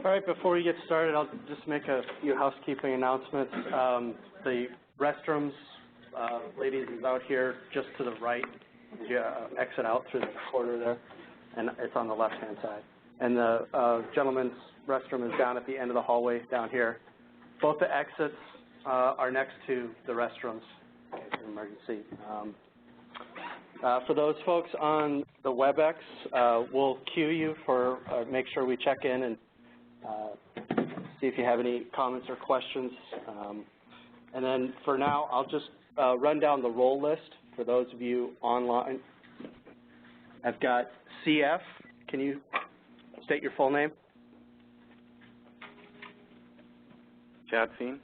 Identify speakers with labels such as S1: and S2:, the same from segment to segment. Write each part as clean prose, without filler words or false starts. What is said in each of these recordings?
S1: All right, before we get started, I'll just make a few housekeeping announcements. The restrooms, ladies, is out here just to the right. You exit out through the corner there, and it's on the left-hand side. And the gentleman's restroom is down at the end of the hallway down here. Both the exits are next to the restrooms in case of emergency. For those folks on the WebEx, we'll queue you for, make sure we check in and see if you have any comments or questions. And then for now, I'll just run down the roll list for those of you online. I've got CF. Can you state your full name?
S2: Jadfine.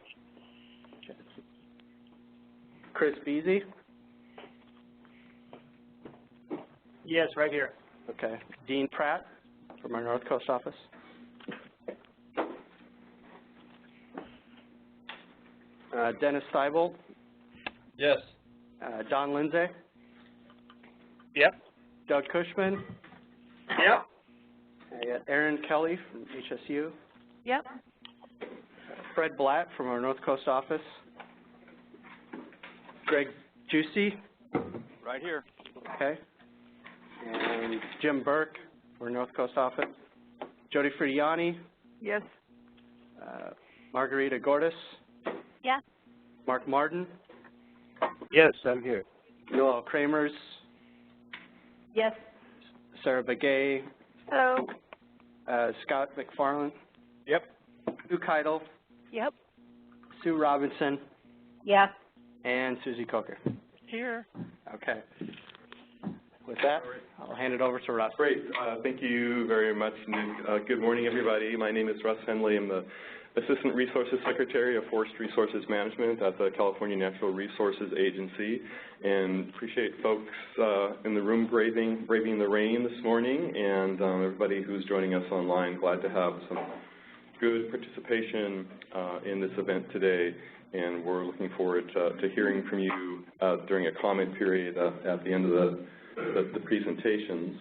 S1: Chris Beasy.
S3: Yes, right here.
S1: Okay. Dean Pratt from our North Coast office. Dennis Seibel.
S3: Yes.
S1: Don Lindsay.
S3: Yep.
S1: Doug Cushman.
S3: Yep.
S1: I got Aaron Kelly from HSU.
S4: Yep.
S1: Fred Blatt from our North Coast office. Greg Juicy.
S2: Right here.
S1: Okay. And Jim Burke from our North Coast office. Jody Fridiani.
S4: Yes.
S1: Margarita Gordis.
S4: Yeah.
S1: Mark Martin.
S3: Yes, I'm here.
S1: Noel Kramers.
S4: Yes.
S1: Sarah Begay.
S4: Hello.
S1: Scott McFarland.
S3: Yep.
S1: Sue Keidel.
S4: Yep.
S1: Sue Robinson.
S4: Yeah.
S1: And Susie Coker.
S4: Here.
S1: Okay. With that, I'll hand it over to Russ.
S5: Great. Thank you very much, Nick. Good morning, everybody. My name is Russ Henley. I'm the Assistant Resources Secretary of Forest Resources Management at the California Natural Resources Agency, and appreciate folks in the room braving the rain this morning, and everybody who's joining us online. Glad to have some good participation in this event today, and we're looking forward to hearing from you during a comment period at the end of the presentations.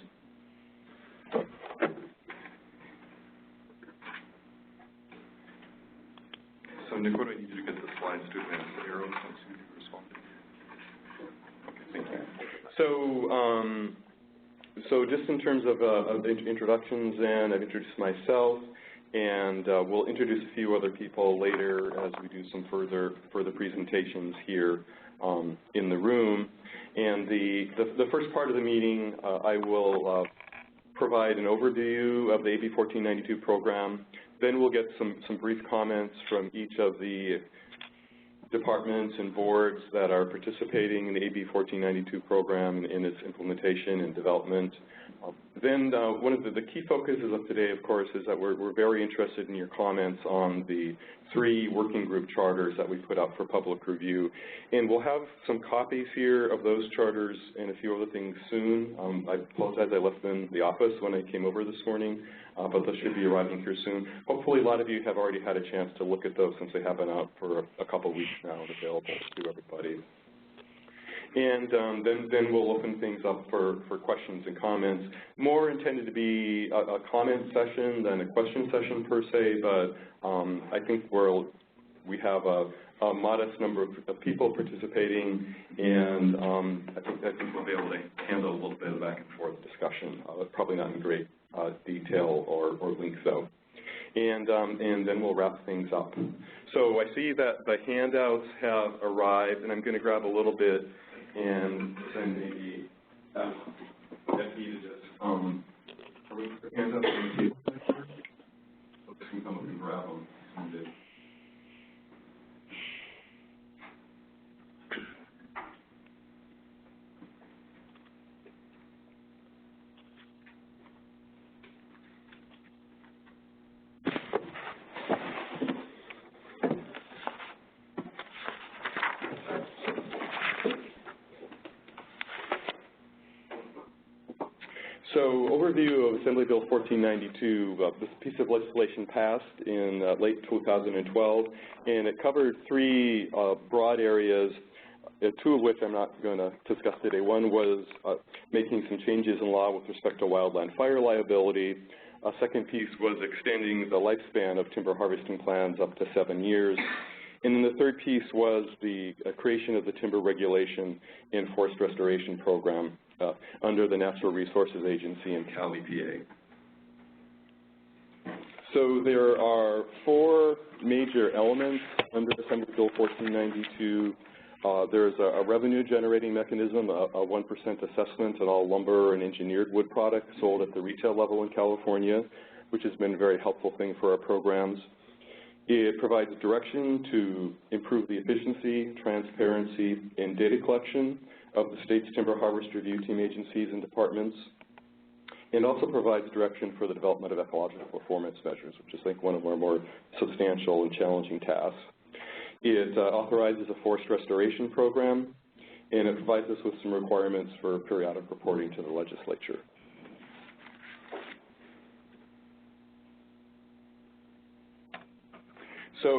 S5: So, Nick, what do I need you to get the slides to advance the arrows so you can respond? Okay, thank you. So just in terms of introductions, then I've introduced myself, and we'll introduce a few other people later as we do some further presentations here in the room. And the first part of the meeting, I will provide an overview of the AB 1492 program. Then we'll get some brief comments from each of the departments and boards that are participating in the AB 1492 program in its implementation and development. Then one of the key focuses of today, of course, is that we're very interested in your comments on the 3 working group charters that we put up for public review. And we'll have some copies here of those charters and a few other things soon. I apologize, I left them in the office when I came over this morning, but those should be arriving here soon. Hopefully a lot of you have already had a chance to look at those since they have been out for a couple weeks now and available to everybody. And then we'll open things up for questions and comments. More intended to be a comment session than a question session per se, but I think we have a modest number of people participating, and I think we'll be able to handle a little bit of back and forth discussion, probably not in great detail or length though. And then we'll wrap things up. So I see that the handouts have arrived, and I'm going to grab a little bit and then maybe Becky to just hands up on the table. Folks can come up and grab them. So, overview of Assembly Bill 1492. This piece of legislation passed in late 2012, and it covered 3 broad areas two of which I'm not going to discuss today. One was making some changes in law with respect to wildland fire liability. A second piece was extending the lifespan of timber harvesting plans up to 7 years. And then the third piece was the creation of the Timber Regulation and Forest Restoration Program under the Natural Resources Agency and Cal EPA. So there are 4 major elements under Senate Bill 1492. There's a revenue-generating mechanism, a 1% assessment on all lumber and engineered wood products sold at the retail level in California, which has been a very helpful thing for our programs. It provides direction to improve the efficiency, transparency, and data collection of the state's timber harvest review team agencies and departments, and also provides direction for the development of ecological performance measures, which is, I think, one of our more substantial and challenging tasks. It authorizes a forest restoration program, and it provides us with some requirements for periodic reporting to the legislature. So,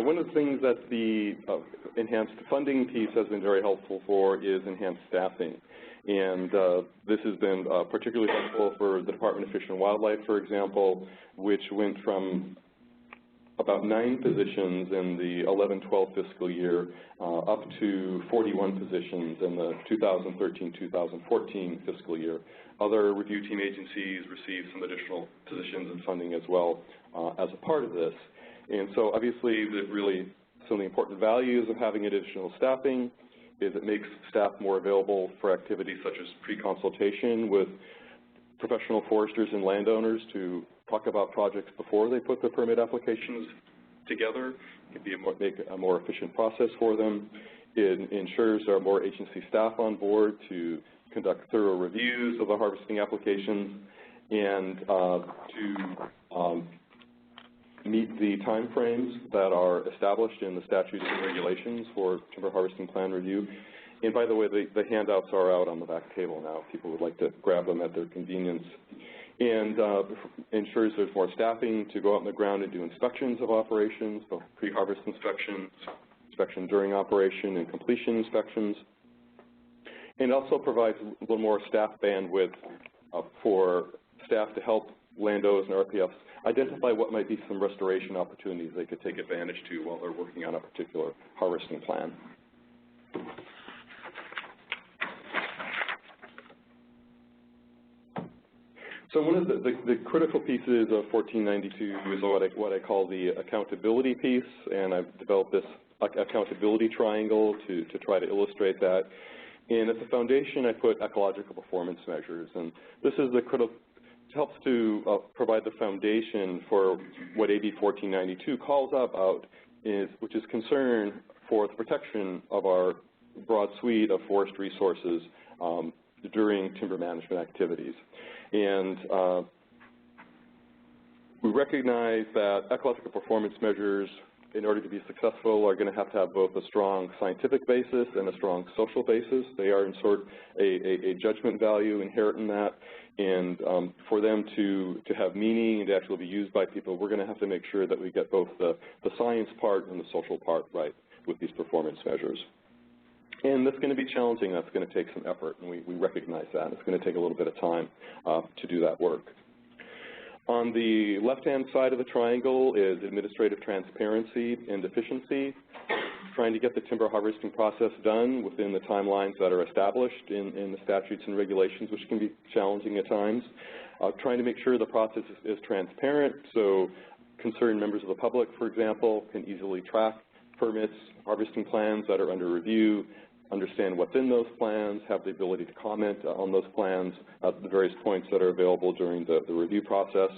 S5: one of the things that the enhanced funding piece has been very helpful for is enhanced staffing. And this has been particularly helpful for the Department of Fish and Wildlife, for example, which went from about 9 positions in the 11-12 fiscal year up to 41 positions in the 2013-2014 fiscal year. Other review team agencies received some additional positions and funding as well as a part of this. And so obviously some of the important values of having additional staffing is it makes staff more available for activities such as pre-consultation with professional foresters and landowners to talk about projects before they put the permit applications together. It can make a more efficient process for them. It ensures there are more agency staff on board to conduct thorough reviews of the harvesting applications and to meet the time frames that are established in the statutes and regulations for timber harvesting plan review. And by the way, the handouts are out on the back table now if people would like to grab them at their convenience. And ensures there's more staffing to go out on the ground and do inspections of operations, both pre-harvest inspections, inspection during operation, and completion inspections. And also provides a little more staff bandwidth for staff to help landowners and RPFs identify what might be some restoration opportunities they could take advantage to while they're working on a particular harvesting plan. So one of the critical pieces of 1492 is what I call the accountability piece, and I've developed this accountability triangle to try to illustrate that. And at the foundation, I put ecological performance measures, and this is the critical. Helps to provide the foundation for what AB 1492 calls about, which is concern for the protection of our broad suite of forest resources during timber management activities. And we recognize that ecological performance measures, in order to be successful, are going to have both a strong scientific basis and a strong social basis. They are in sort a judgment value inherent in that. And for them to have meaning and to actually be used by people, we're going to have to make sure that we get both the science part and the social part right with these performance measures. And that's going to be challenging. That's going to take some effort, and we recognize that. It's going to take a little bit of time to do that work. On the left-hand side of the triangle is administrative transparency and efficiency, trying to get the timber harvesting process done within the timelines that are established in the statutes and regulations, which can be challenging at times. Trying to make sure the process is transparent, so concerned members of the public, for example, can easily track permits, harvesting plans that are under review, understand what's in those plans, have the ability to comment on those plans at the various points that are available during the review process.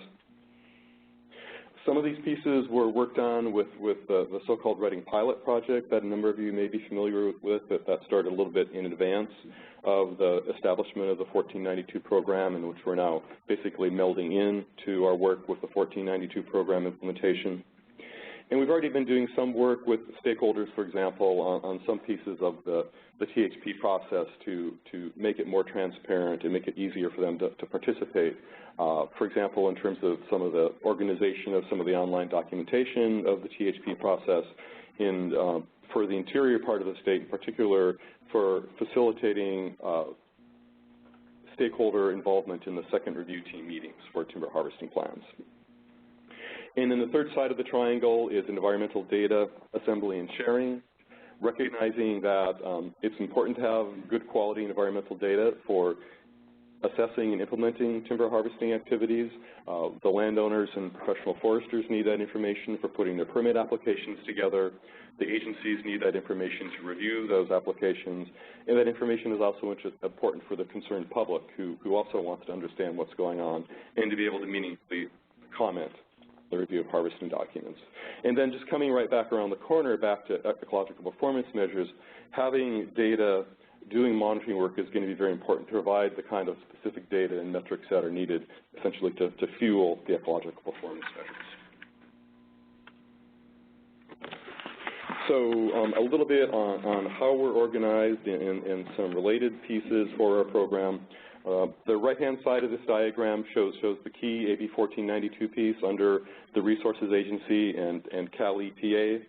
S5: Some of these pieces were worked on with the so-called Reading Pilot Project that a number of you may be familiar with, that started a little bit in advance of the establishment of the 1492 program, in which we're now basically melding into our work with the 1492 program implementation. And we've already been doing some work with stakeholders, for example, on some pieces of the THP process to make it more transparent and make it easier for them to participate. For example, in terms of some of the organization of some of the online documentation of the THP process, for the interior part of the state, in particular for facilitating stakeholder involvement in the second review team meetings for timber harvesting plans. And then the third side of the triangle is environmental data assembly and sharing, recognizing that it's important to have good quality environmental data for assessing and implementing timber harvesting activities. The landowners and professional foresters need that information for putting their permit applications together. The agencies need that information to review those applications. And that information is also important for the concerned public who also wants to understand what's going on and to be able to meaningfully comment the review of harvesting documents. And then just coming right back around the corner, back to ecological performance measures, having data, doing monitoring work is going to be very important to provide the kind of specific data and metrics that are needed essentially to fuel the ecological performance measures. So a little bit on how we're organized and some related pieces for our program. The right-hand side of this diagram shows the key AB 1492 piece under the Resources Agency and Cal EPA.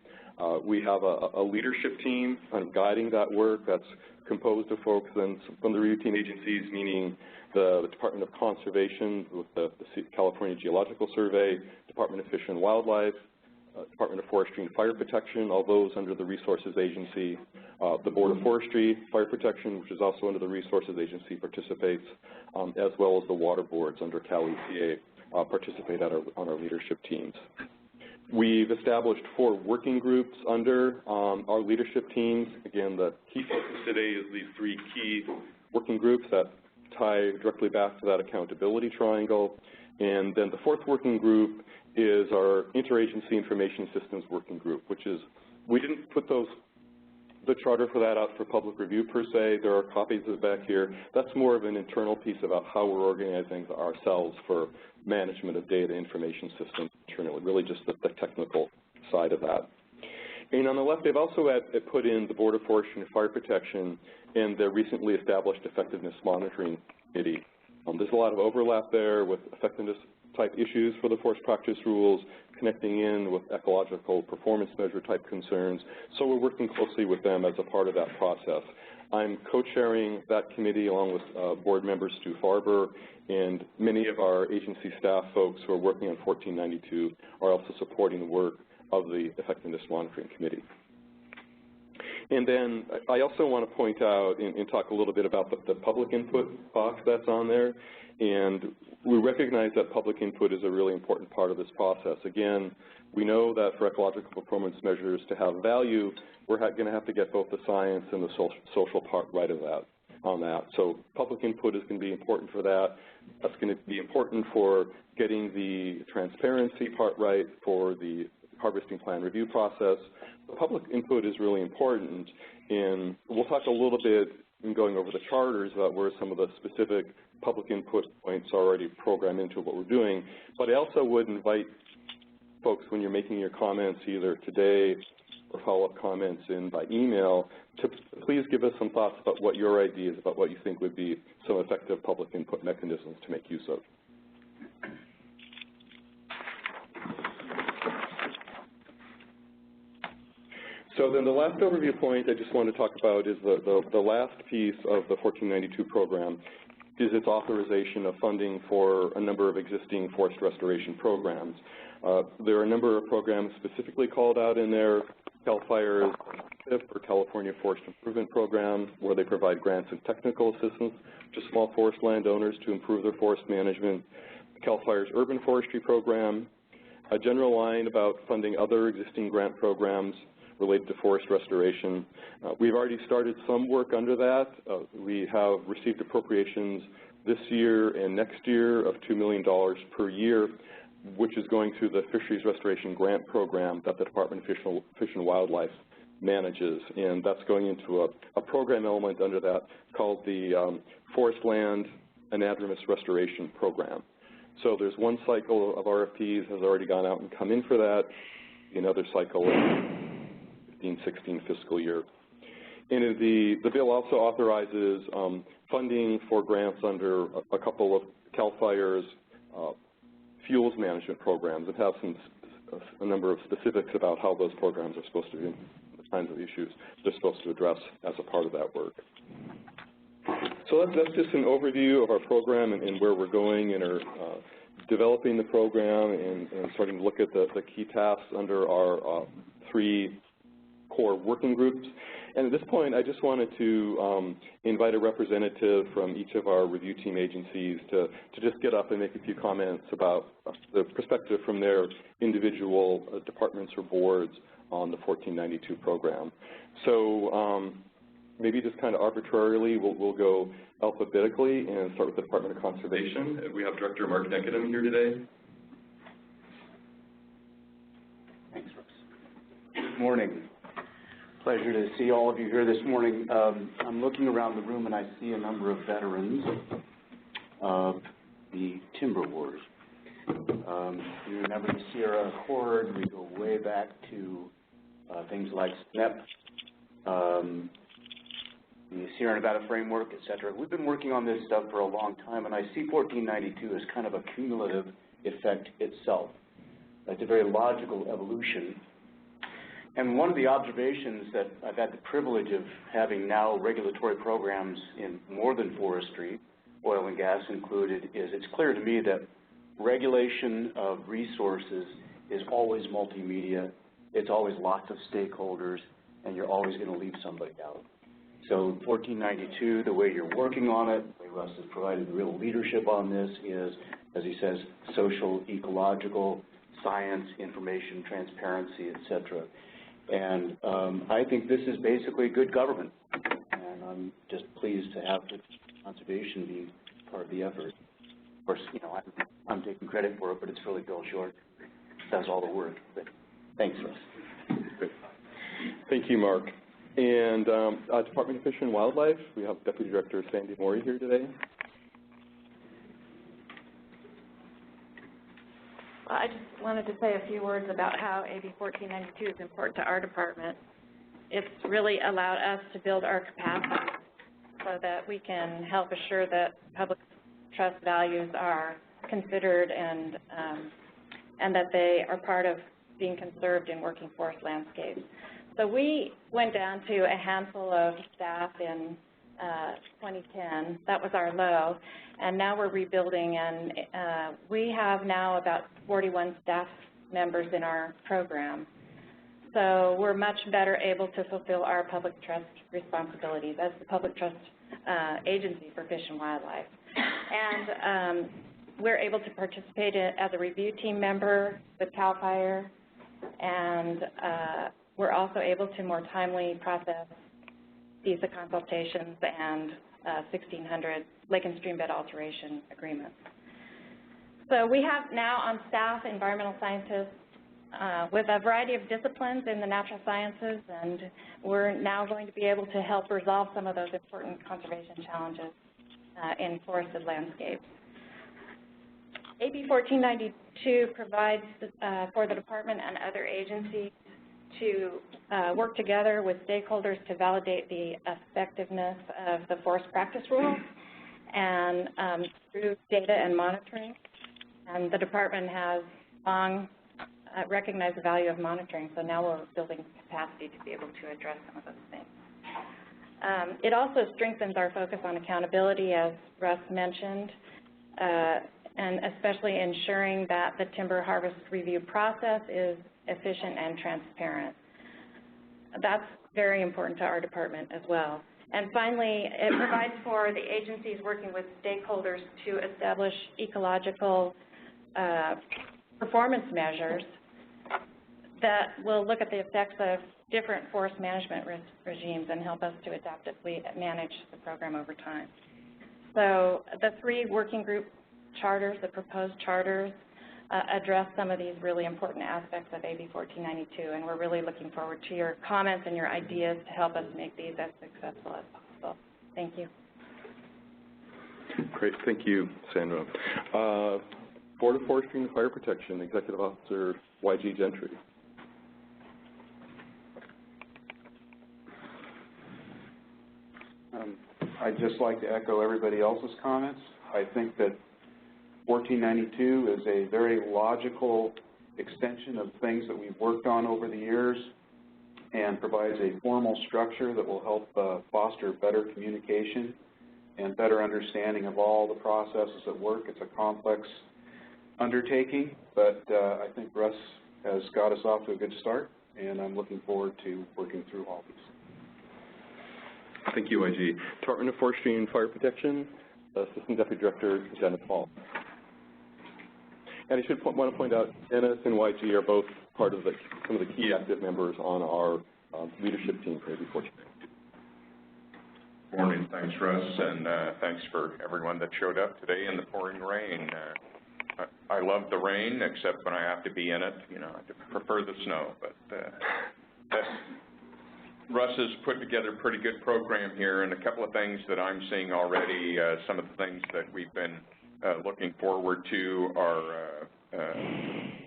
S5: We have a leadership team kind of guiding that work that's composed of folks from the review team agencies, meaning the Department of Conservation with the California Geological Survey, Department of Fish and Wildlife, Department of Forestry and Fire Protection, all those under the Resources Agency. The Board of Forestry, Fire Protection, which is also under the Resources Agency, participates, as well as the water boards under Cal EPA participate on our leadership teams. We've established 4 working groups under our leadership teams. Again, the key focus today is these 3 key working groups that tie directly back to that accountability triangle. And then the 4th working group is our Interagency Information Systems Working Group, which is, we didn't put the charter for that out for public review per se. There are copies of it back here. That's more of an internal piece about how we're organizing ourselves for management of data information systems internally, really just the technical side of that. And on the left, they've also put in the Board of Forestry and Fire Protection and the recently established Effectiveness Monitoring Committee. There's a lot of overlap there with effectiveness type issues for the forest practice rules, connecting in with ecological performance measure type concerns. So we're working closely with them as a part of that process. I'm co-chairing that committee along with board member Stu Farber, and many of our agency staff folks who are working on 1492 are also supporting the work of the Effectiveness Monitoring Committee. And then I also want to point out and talk a little bit about the public input box that's on there. And we recognize that public input is a really important part of this process. Again, we know that for ecological performance measures to have value, we're going to have to get both the science and the social part right of that, on that. So public input is going to be important for that. That's going to be important for getting the transparency part right for the harvesting plan review process. The public input is really important, and we'll talk a little bit in going over the charters about where some of the specific public input points are already programmed into what we're doing. But I also would invite folks, when you're making your comments either today or follow-up comments in by email, to please give us some thoughts about what your ideas, about what you think would be some effective public input mechanisms to make use of. So then the last overview point I just want to talk about is the last piece of the 1492 program is its authorization of funding for a number of existing forest restoration programs. There are a number of programs specifically called out in there. CAL FIRE's CIP, or California Forest Improvement Program, where they provide grants and technical assistance to small forest landowners to improve their forest management. CAL FIRE's Urban Forestry Program, a general line about funding other existing grant programs related to forest restoration. We've already started some work under that. We have received appropriations this year and next year of $2 million per year, which is going through the Fisheries Restoration Grant Program that the Department of Fish and Wildlife manages. And that's going into a program element under that called the Forest Land Anadromous Restoration Program. So there's one cycle of RFPs has already gone out and come in for that, another cycle 15-16 fiscal year. And the bill also authorizes funding for grants under a couple of CAL FIRE's fuels management programs that have some a number of specifics about how those programs are supposed to be, the kinds of issues they're supposed to address as a part of that work. So that's just an overview of our program and where we're going in our developing the program and starting to look at the key tasks under our 3 core working groups. And at this point, I just wanted to invite a representative from each of our review team agencies to just get up and make a few comments about the perspective from their individual departments or boards on the 1492 program. So maybe just kind of arbitrarily, we'll go alphabetically and start with the Department of Conservation. We have Director Mark Dec19 here today.
S6: Thanks, Russ. Good morning. Pleasure to see all of you here this morning. I'm looking around the room and I see a number of veterans of the timber wars. You remember the Sierra Accord. We go way back to things like SNEP, the Sierra Nevada Framework, et cetera. We've been working on this stuff for a long time, and I see 1492 as kind of a cumulative effect itself. It's a very logical evolution. And one of the observations that I've had the privilege of having now regulatory programs in more than forestry, oil and gas included, is it's clear to me that regulation of resources is always multimedia. It's always lots of stakeholders, and you're always going to leave somebody out. So 1492, the way you're working on it, the way Russ has provided real leadership on this is, as he says, social, ecological, science, information, transparency, et cetera. And I think this is basically good government, and I'm just pleased to have the conservation be part of the effort. Of course, you know, I'm taking credit for it, but it's really Bill Short does all the work. But thanks, Russ.
S5: Great. Thank you, Mark. And Department of Fish and Wildlife, we have Deputy Director Sandy Morey here today.
S7: Well, I just wanted to say a few words about how AB 1492 is important to our department. It's really allowed us to build our capacity so that we can help assure that public trust values are considered and that they are part of being conserved in working forest landscapes. So we went down to a handful of staff in 2010. That was our low. And now we're rebuilding, and we have now about 41 staff members in our program. So we're much better able to fulfill our public trust responsibilities as the public trust agency for fish and wildlife. And we're able to participate as a review team member with CAL FIRE, and we're also able to more timely process visa consultations and 1,600 lake and streambed alteration agreements. So we have now on staff environmental scientists with a variety of disciplines in the natural sciences, and we're now going to be able to help resolve some of those important conservation challenges in forested landscapes. AB 1492 provides for the department and other agencies to work together with stakeholders to validate the effectiveness of the forest practice rules and through data and monitoring. And the department has long recognized the value of monitoring, so now we're building capacity to be able to address some of those things. It also strengthens our focus on accountability, as Russ mentioned, and especially ensuring that the timber harvest review process is efficient and transparent. That's very important to our department as well. And finally, it provides for the agencies working with stakeholders to establish ecological performance measures that will look at the effects of different forest management regimes and help us to adaptively manage the program over time. So the 3 working group charters, the proposed charters, address some of these really important aspects of AB 1492, and we're really looking forward to your comments and your ideas to help us make these as successful as possible. Thank you.
S5: Great, thank you, Sandra. Board of Forestry and Fire Protection, Executive Officer Y.G. Gentry.
S6: I'd just like to echo everybody else's comments. I think that 1492 is a very logical
S8: extension of things that we've worked on over the years and provides a formal structure that will help foster better communication and better understanding of all the processes at work. It's a complex undertaking, but I think Russ has got us off to a good start, and I'm looking forward to working through all these.
S5: Thank you, IG. Department of Forestry and Fire Protection, Assistant Deputy Director Dennis Hall. And I should want to point out, Dennis and YG are both part of some of the key active members on our leadership team for AB 14.
S9: Morning. Thanks, Russ, and thanks for everyone that showed up today in the pouring rain. I love the rain, except when I have to be in it. You know, I prefer the snow, but Russ has put together a pretty good program here, and a couple of things that I'm seeing already. Some of the things that we've been looking forward to are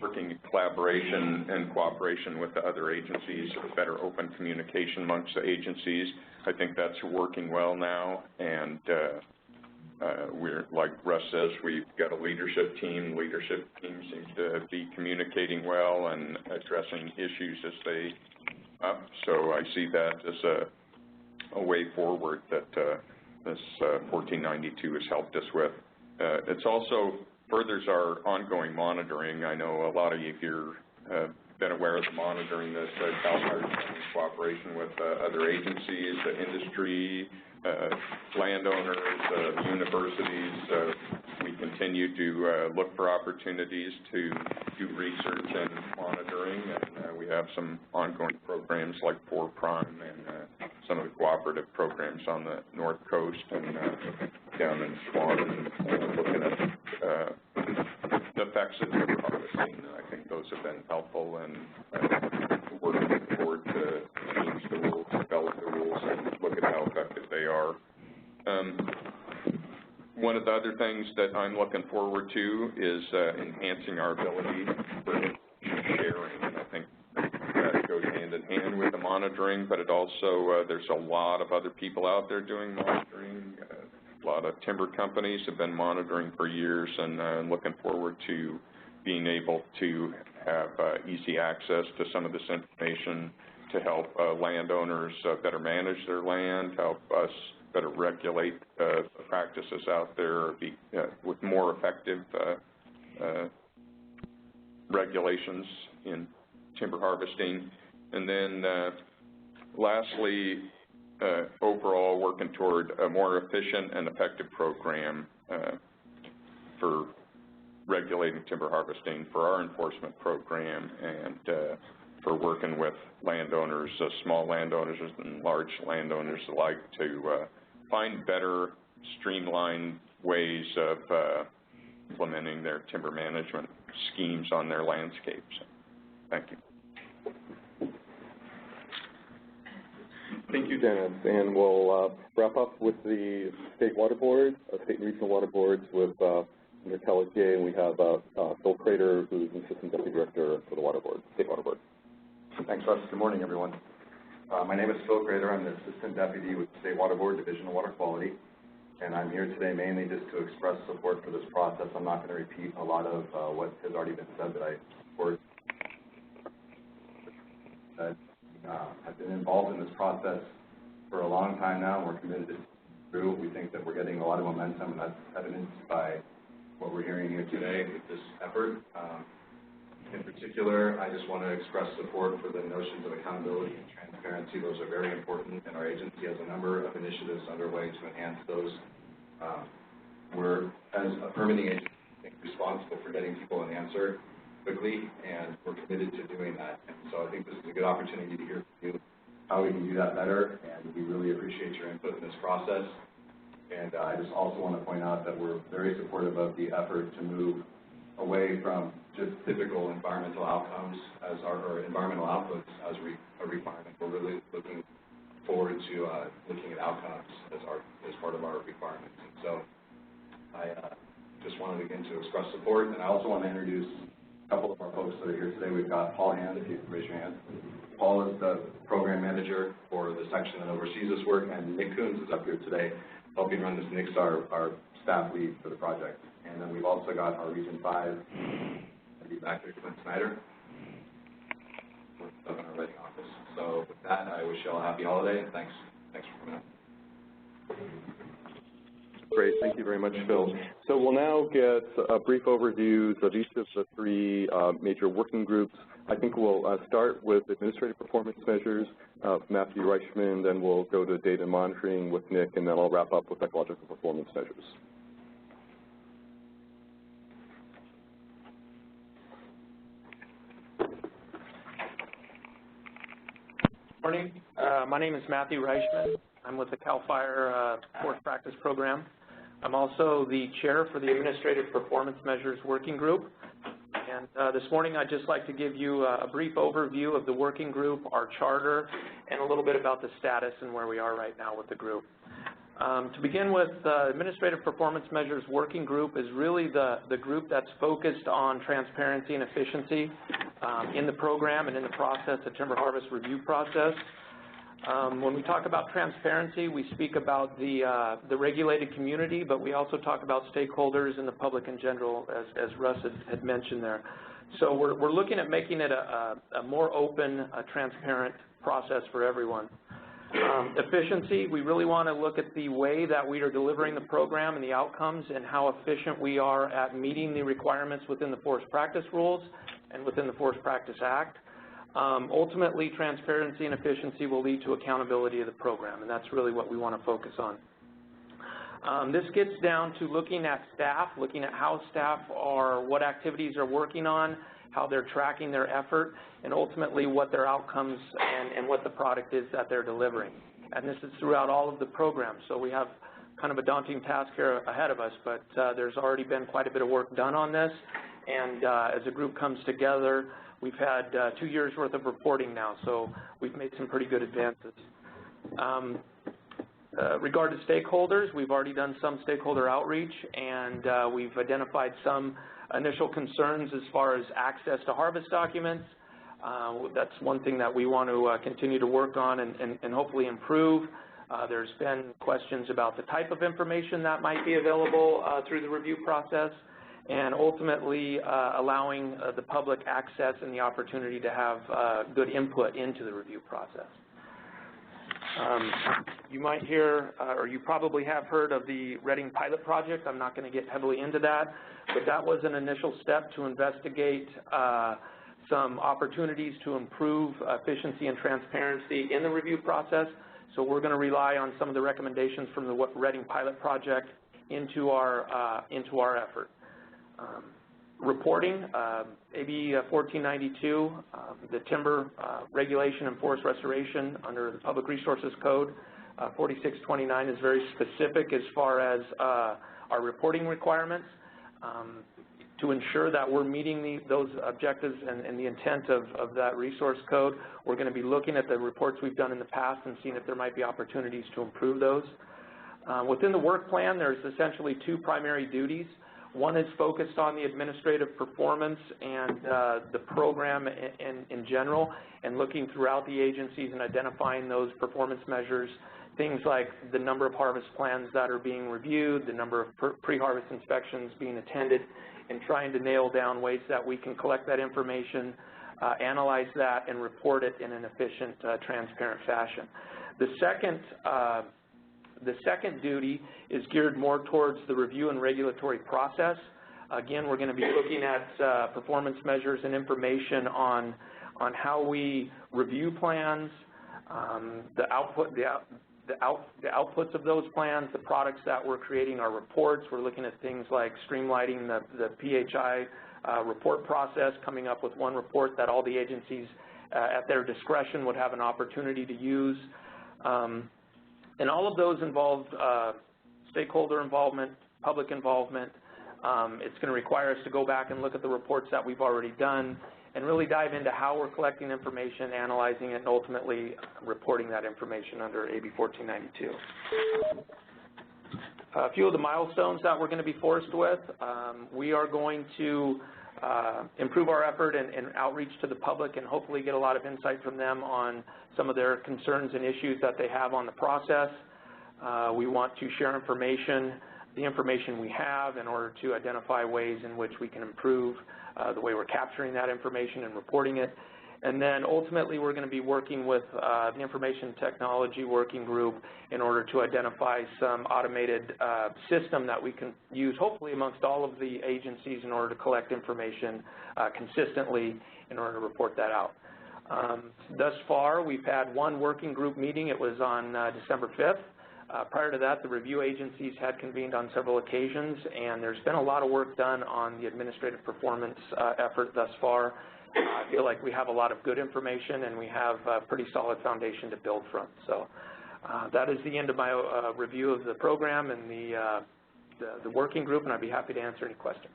S9: working in collaboration and cooperation with the other agencies, better open communication amongst the agencies. I think that's working well now, and we're, like Russ says, we've got a leadership team. Leadership team seems to be communicating well and addressing issues as they up. So I see that as a way forward that this 1492 has helped us with. It's also furthers our ongoing monitoring. I know a lot of you here have been aware of the monitoring that Cal Fire in cooperation with other agencies, industry, landowners, universities. We continue to look for opportunities to do research and monitoring, and we have some ongoing programs like 4 Prime and some of the cooperative programs on the North Coast and down in Swan, looking at the effects of timber harvesting. I think those have been helpful, and working forward to change the rules, develop the rules, and look at how effective they are. One of the other things that I'm looking forward to is enhancing our ability for sharing. And I think that goes hand in hand with the monitoring, but it also, there's a lot of other people out there doing monitoring. A lot of timber companies have been monitoring for years, and looking forward to being able to have easy access to some of this information to help landowners better manage their land, help us better regulate the practices out there, be with more effective regulations in timber harvesting. And then lastly, overall working toward a more efficient and effective program for regulating timber harvesting for our enforcement program, and for working with landowners, small landowners and large landowners alike, to find better, streamlined ways of implementing their timber management schemes on their landscapes. Thank you.
S5: Thank you, Dennis. And we'll wrap up with the state water board, state and regional water boards with Mr. Pelletier, and we have Phil Crater, who's Assistant Deputy Director for the water board, state water board.
S10: Thanks, Russ. Good morning, everyone. My name is Phil Crater. I'm the Assistant Deputy with the State Water Board, Division of Water Quality, and I'm here today mainly just to express support for this process. I'm not going to repeat a lot of what has already been said, that I support. I've been involved in this process for a long time now, and we're committed to through. We think that we're getting a lot of momentum, and that's evidenced by what we're hearing here today with this effort. In particular, I just want to express support for the notions of accountability and transparency. Those are very important, and our agency has a number of initiatives underway to enhance those. We're, as a permitting agency, responsible for getting people an answer quickly, and we're committed to doing that. And so I think this is a good opportunity to hear from you how we can do that better, and we really appreciate your input in this process. And I just also want to point out that we're very supportive of the effort to move away from just typical environmental outcomes or environmental outputs as a requirement. We're really looking forward to looking at outcomes as part of our requirements. And so I just wanted again to express support, and I also want to introduce a couple of our folks that are here today. We've got Paul Hand, if you could raise your hand. Paul is the program manager for the section that oversees this work, and Nick Coons is up here today helping run this. Nick's our staff lead for the project. And then we've also got our Region 5 be back here, Clint Snyder, up in our Reading office. So with that, I wish you all a happy holiday, and thanks for coming up.
S5: Great, thank you very much, Phil. So we'll now get brief overviews of each of the three major working groups. I think we'll start with administrative performance measures, Matthew Reichman, then we'll go to data monitoring with Nick, and then I'll wrap up with ecological performance measures.
S3: Morning. My name is Matthew Reichman. I'm with the CAL FIRE Forest Practice Program. I'm also the chair for the Administrative Performance Measures Working Group. And this morning I'd just like to give you a brief overview of the working group, our charter, and a little bit about the status and where we are right now with the group. To begin with, the Administrative Performance Measures Working Group is really the group that's focused on transparency and efficiency in the program and in the process, the timber harvest review process. When we talk about transparency, we speak about the regulated community, but we also talk about stakeholders and the public in general, as Russ had mentioned there. So we're looking at making it a more open, transparent process for everyone. Efficiency, we really want to look at the way that we are delivering the program and the outcomes and how efficient we are at meeting the requirements within the Forest Practice Rules and within the Forest Practice Act. Ultimately, transparency and efficiency will lead to accountability of the program, and that's really what we want to focus on. This gets down to looking at staff, looking at how staff are, what activities are working on, how they're tracking their effort, and ultimately what their outcomes and what the product is that they're delivering. And this is throughout all of the programs. So we have kind of a daunting task here ahead of us, but there's already been quite a bit of work done on this. And as a group comes together, we've had 2 years worth of reporting now, so we've made some pretty good advances. Regard to stakeholders, we've already done some stakeholder outreach, and we've identified some initial concerns as far as access to harvest documents. That's one thing that we want to continue to work on and hopefully improve. There's been questions about the type of information that might be available through the review process, and ultimately allowing the public access and the opportunity to have good input into the review process. You might hear, or you probably have heard of the Reading pilot project. I'm not going to get heavily into that, but that was an initial step to investigate some opportunities to improve efficiency and transparency in the review process. So we're going to rely on some of the recommendations from the Reading pilot project into our effort. Reporting, AB 1492, the timber regulation and forest restoration under the Public Resources Code, 4629 is very specific as far as our reporting requirements. To ensure that we're meeting those objectives and the intent of that resource code, we're going to be looking at the reports we've done in the past and seeing if there might be opportunities to improve those. Within the work plan, there's essentially two primary duties. One is focused on the administrative performance and the program in general, and looking throughout the agencies and identifying those performance measures, things like the number of harvest plans that are being reviewed, the number of pre-harvest inspections being attended, and trying to nail down ways that we can collect that information, analyze that, and report it in an efficient, transparent fashion. The second duty is geared more towards the review and regulatory process. Again, we're going to be looking at performance measures and information on how we review plans, the outputs of those plans, the products that we're creating, our reports. We're looking at things like streamlining the PHI report process, coming up with one report that all the agencies at their discretion would have an opportunity to use. And all of those involve stakeholder involvement, public involvement. It's going to require us to go back and look at the reports that we've already done and really dive into how we're collecting information, analyzing it, and ultimately reporting that information under AB 1492. A few of the milestones that we're going to be forced with. We are going to improve our effort and outreach to the public and hopefully get a lot of insight from them on some of their concerns and issues that they have on the process. We want to share information the information we have in order to identify ways in which we can improve the way we're capturing that information and reporting it. And then ultimately we're going to be working with the Information Technology Working Group in order to identify some automated system that we can use hopefully amongst all of the agencies in order to collect information consistently in order to report that out. Thus far, we've had one working group meeting. It was on December 5th. Prior to that, the review agencies had convened on several occasions, and there's been a lot of work done on the administrative performance effort thus far. I feel like we have a lot of good information, and we have a pretty solid foundation to build from. So that is the end of my review of the program and the working group, and I'd be happy to answer any questions.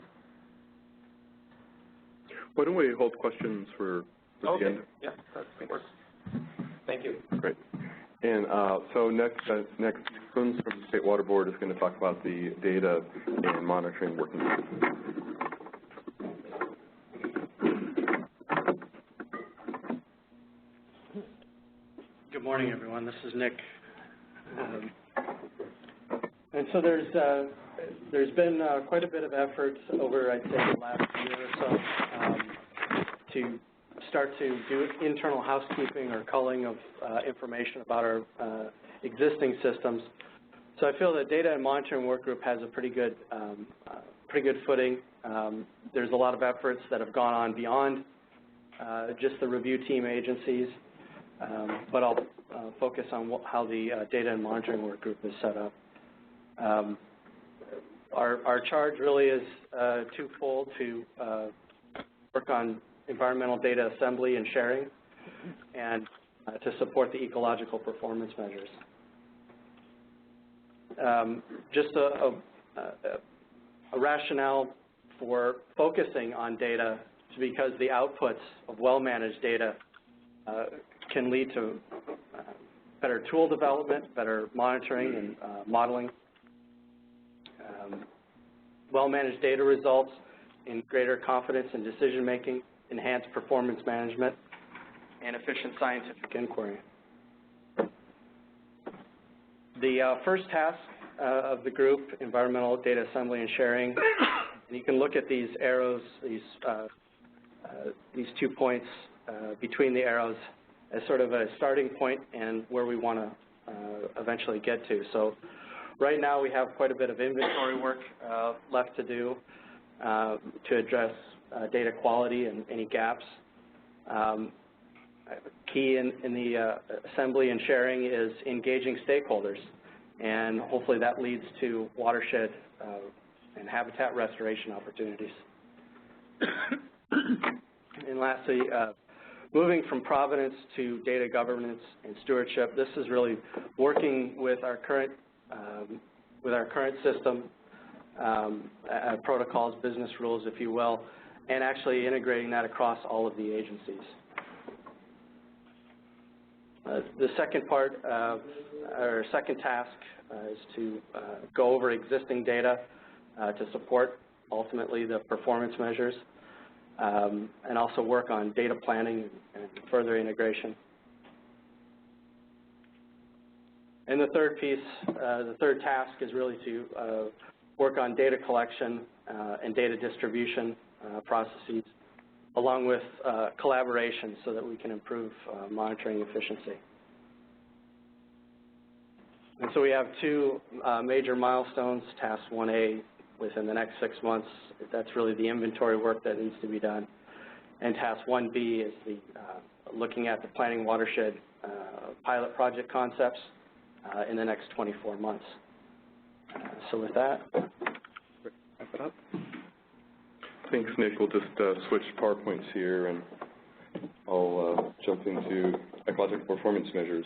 S5: Why don't we hold questions for the end?
S3: Yeah, that works. Thank you.
S5: Great. And so next, Coons from the State Water Board is going to talk about the data and monitoring working group.
S1: Good morning, everyone. This is Nick. And so there's been quite a bit of effort over, I'd say, the last year or so to start to do internal housekeeping or culling of information about our existing systems. So I feel the Data and Monitoring Work Group has a pretty good footing. There's a lot of efforts that have gone on beyond just the review team agencies, but I'll focus on how the Data and Monitoring Work Group is set up. Our charge really is twofold: to work on environmental data assembly and sharing, and to support the ecological performance measures. Just a rationale for focusing on data is because the outputs of well-managed data can lead to better tool development, better monitoring and modeling. Well-managed data results in greater confidence in decision-making, enhanced performance management, and efficient scientific inquiry. The first task of the group, environmental data assembly and sharing, and you can look at these arrows, these 2 points between the arrows as sort of a starting point and where we want to eventually get to. So right now we have quite a bit of inventory work left to do to address data quality and any gaps. Key in the assembly and sharing is engaging stakeholders, and hopefully that leads to watershed and habitat restoration opportunities. And lastly, moving from provenance to data governance and stewardship. This is really working with our current system, protocols, business rules, if you will, and actually integrating that across all of the agencies. The second part, our second task, is to go over existing data to support ultimately the performance measures, and also work on data planning and further integration. And the third piece, the third task is really to work on data collection and data distribution processes, along with collaboration so that we can improve monitoring efficiency. And so we have two major milestones. Task 1A within the next 6 months, that's really the inventory work that needs to be done. And Task 1B is the looking at the planning watershed pilot project concepts in the next 24 months. So with that, wrap it up.
S5: Thanks, Nick. We'll just switch PowerPoints here, and I'll jump into ecological performance measures.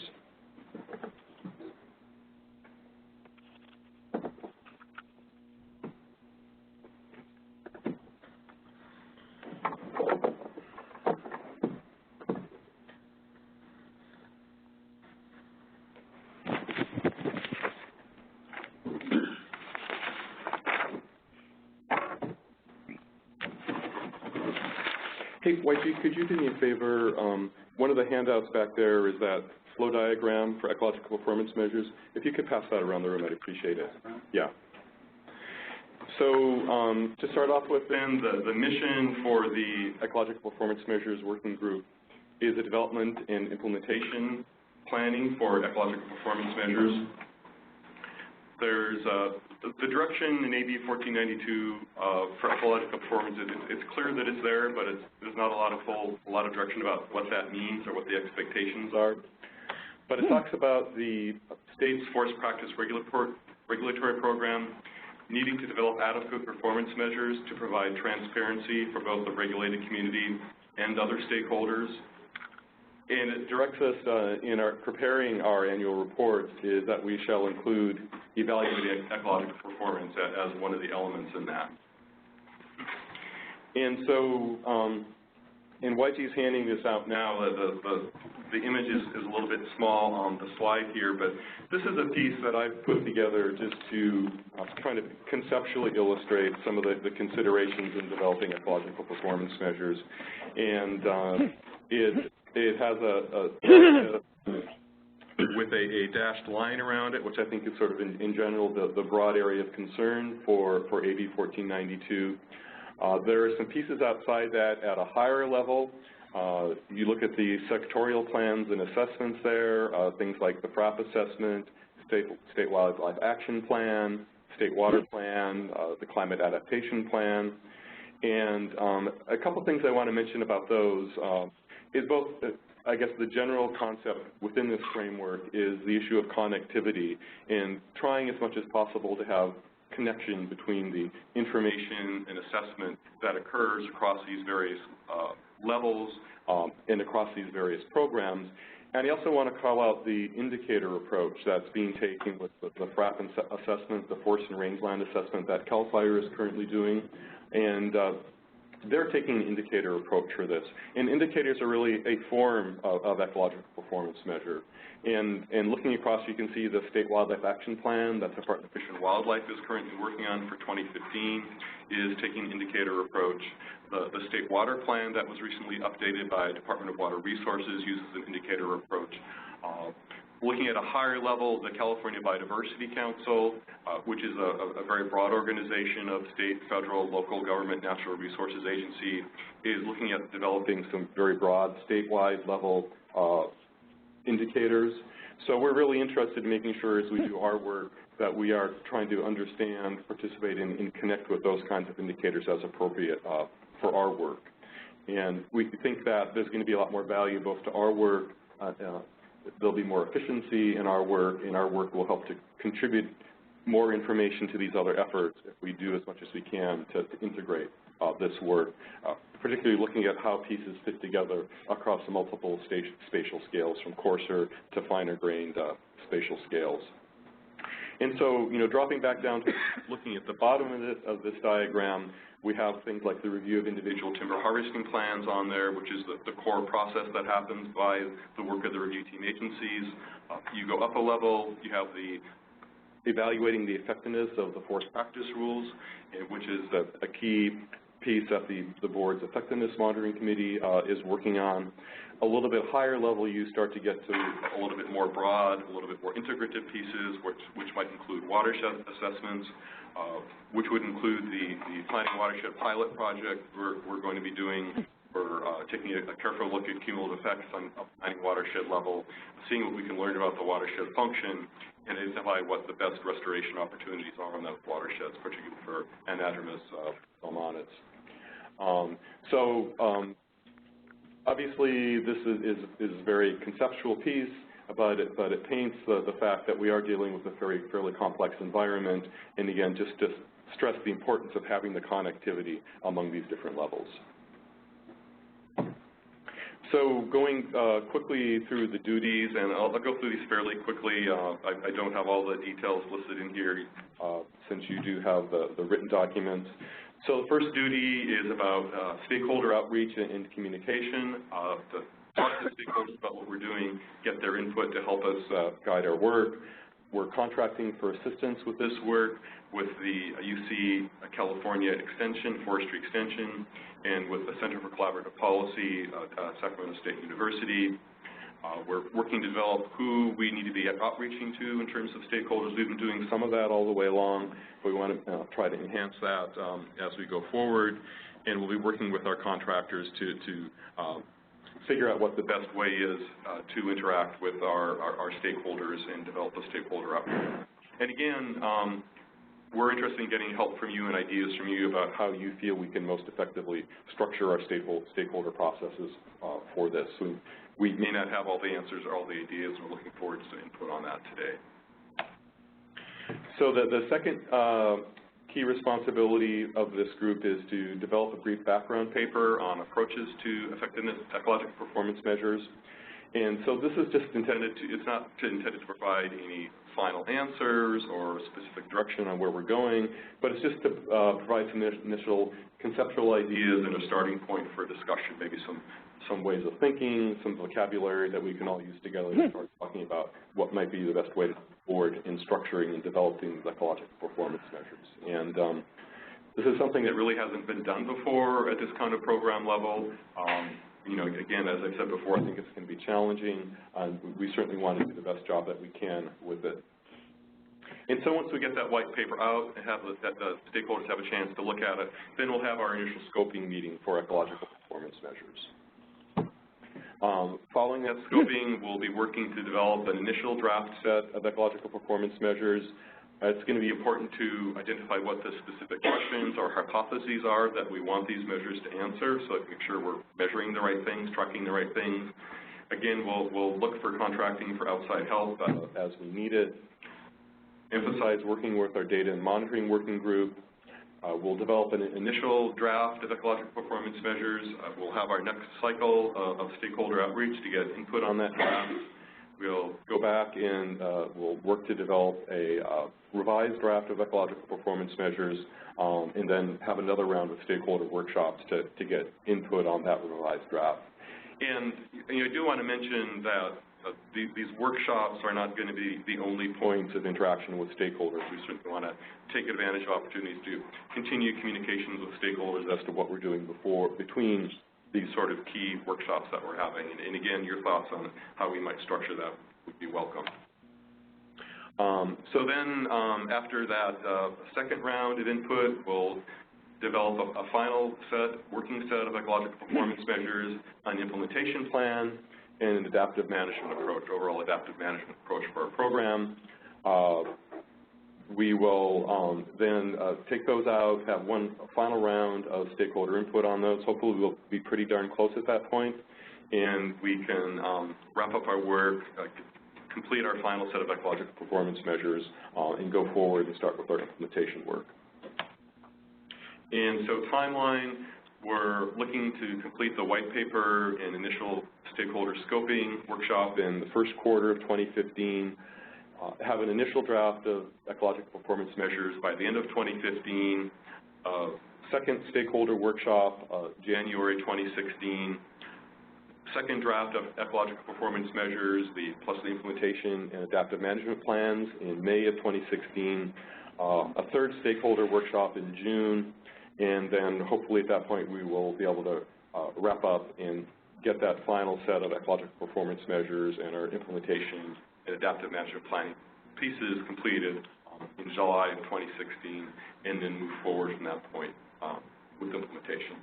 S5: Hey, Whitey, could you do me a favor? One of the handouts back there is that flow diagram for ecological performance measures. If you could pass that around the room, I'd appreciate it. Yeah. So to start off with then, the mission for the Ecological Performance Measures Working Group is the development and implementation planning for ecological performance measures. There's the direction in AB 1492 for ecological performance. It's clear that it's there, but there's not a lot of direction about what that means or what the expectations are. But it talks about the state's forest practice regulatory program needing to develop adequate performance measures to provide transparency for both the regulated community and other stakeholders. And it directs us in preparing our annual reports is that we shall include evaluating ecological performance as one of the elements in that. And so, and YG's handing this out now. The image is a little bit small on the slide here, but this is a piece that I've put together just to kind of conceptually illustrate some of the considerations in developing ecological performance measures. And it has with a dashed line around it, which I think is sort of in general the broad area of concern for AB 1492. There are some pieces outside that at a higher level. You look at the sectorial plans and assessments there, things like the FRAP assessment, State Wildlife Action Plan, State Water Plan, the Climate Adaptation Plan. And a couple things I want to mention about those is both, I guess, the general concept within this framework is the issue of connectivity and trying as much as possible to have connection between the information and assessment that occurs across these various levels and across these various programs. And I also want to call out the indicator approach that's being taken with the FRAP assessment, the forest and rangeland assessment that CAL FIRE is currently doing. And they're taking an indicator approach for this. And indicators are really a form of ecological performance measure. And looking across, you can see the State Wildlife Action Plan that the Department of Fish and Wildlife is currently working on for 2015 is taking an indicator approach. The State Water Plan that was recently updated by Department of Water Resources uses an indicator approach. Looking at a higher level, the California Biodiversity Council, which is a very broad organization of state, federal, local government, natural resources agency, is looking at developing some very broad statewide level indicators. So we're really interested in making sure as we do our work that we are trying to understand, participate in, and connect with those kinds of indicators as appropriate for our work. And we think that there's going to be a lot more value both to our work, there'll be more efficiency in our work, and our work will help to contribute more information to these other efforts if we do as much as we can to integrate this work, particularly looking at how pieces fit together across the multiple spatial scales, from coarser to finer-grained spatial scales. And so, dropping back down to looking at the bottom of this diagram, we have things like the review of individual timber harvesting plans on there, which is the core process that happens by the work of the review team agencies. You go up a level, you have the evaluating the effectiveness of the forest practice rules, which is a key piece that the board's effectiveness monitoring committee is working on. A little bit higher level, you start to get to a little bit more broad, a little bit more integrative pieces, which might include watershed assessments, which would include the Planning Watershed Pilot Project we're going to be doing for taking a careful look at cumulative effects on planning watershed level, seeing what we can learn about the watershed function, and identify what the best restoration opportunities are on those watersheds, particularly for anadromous salmonids. Obviously, this is a very conceptual piece, but it paints the fact that we are dealing with a fairly complex environment, and again, just to stress the importance of having the connectivity among these different levels. So going quickly through the duties, and I'll go through these fairly quickly. I don't have all the details listed in here since you do have the written documents. So the first duty is about stakeholder outreach and communication. To talk to stakeholders about what we're doing, get their input to help us guide our work. We're contracting for assistance with this work with the UC California Extension, Forestry Extension, and with the Center for Collaborative Policy at Sacramento State University. We're working to develop who we need to be outreaching to in terms of stakeholders. We've been doing some of that all the way along, but we want to try to enhance that as we go forward. And we'll be working with our contractors to figure out what the best way is to interact with our stakeholders and develop a stakeholder outreach. And again, we're interested in getting help from you and ideas from you about how you feel we can most effectively structure our stakeholder processes for this. We may not have all the answers or all the ideas, and we're looking forward to input on that today. So the second key responsibility of this group is to develop a brief background paper on approaches to effectiveness ecological performance measures. And so this is just intended to, it's not intended to provide any final answers or specific direction on where we're going, but it's just to provide some initial conceptual ideas and a starting point for discussion, maybe some ways of thinking, some vocabulary that we can all use together to start talking about what might be the best way to move forward in structuring and developing ecological performance measures. And this is something that really hasn't been done before at this kind of program level. You know, again, as I said before, I think it's going to be challenging. We certainly want to do the best job that we can with it. And so once we get that white paper out and have the stakeholders have a chance to look at it, then we'll have our initial scoping meeting for ecological performance measures. Following that scoping, we'll be working to develop an initial draft set of ecological performance measures. It's going to be important to identify what the specific questions or hypotheses are that we want these measures to answer, so that we make sure we're measuring the right things, tracking the right things. Again, we'll look for contracting for outside help as we need it. Emphasize working with our data and monitoring working group. We'll develop an initial draft of ecological performance measures. We'll have our next cycle of stakeholder outreach to get input on that draft. We'll go back and we'll work to develop a revised draft of ecological performance measures, and then have another round of stakeholder workshops to get input on that revised draft. And I do want to mention that these workshops are not going to be the only points of interaction with stakeholders. We certainly want to take advantage of opportunities to continue communications with stakeholders as to what we're doing between these sort of key workshops that we're having. And again, your thoughts on how we might structure that would be welcome. So then after that second round of input, we'll develop a final working set of ecological performance measures, an implementation plan, and an adaptive management approach, overall adaptive management approach for our program. We will then take those out, have one final round of stakeholder input on those. Hopefully we'll be pretty darn close at that point, and we can wrap up our work, complete our final set of ecological performance measures, and go forward and start with our implementation work. And so timeline, we're looking to complete the white paper and initial stakeholder scoping workshop in the first quarter of 2015, have an initial draft of ecological performance measures by the end of 2015, second stakeholder workshop, January 2016, second draft of ecological performance measures, plus the implementation and adaptive management plans in May of 2016, a third stakeholder workshop in June, and then hopefully at that point we will be able to wrap up and get that final set of ecological performance measures and our implementation and adaptive management planning pieces completed in July of 2016, and then move forward from that point with implementation.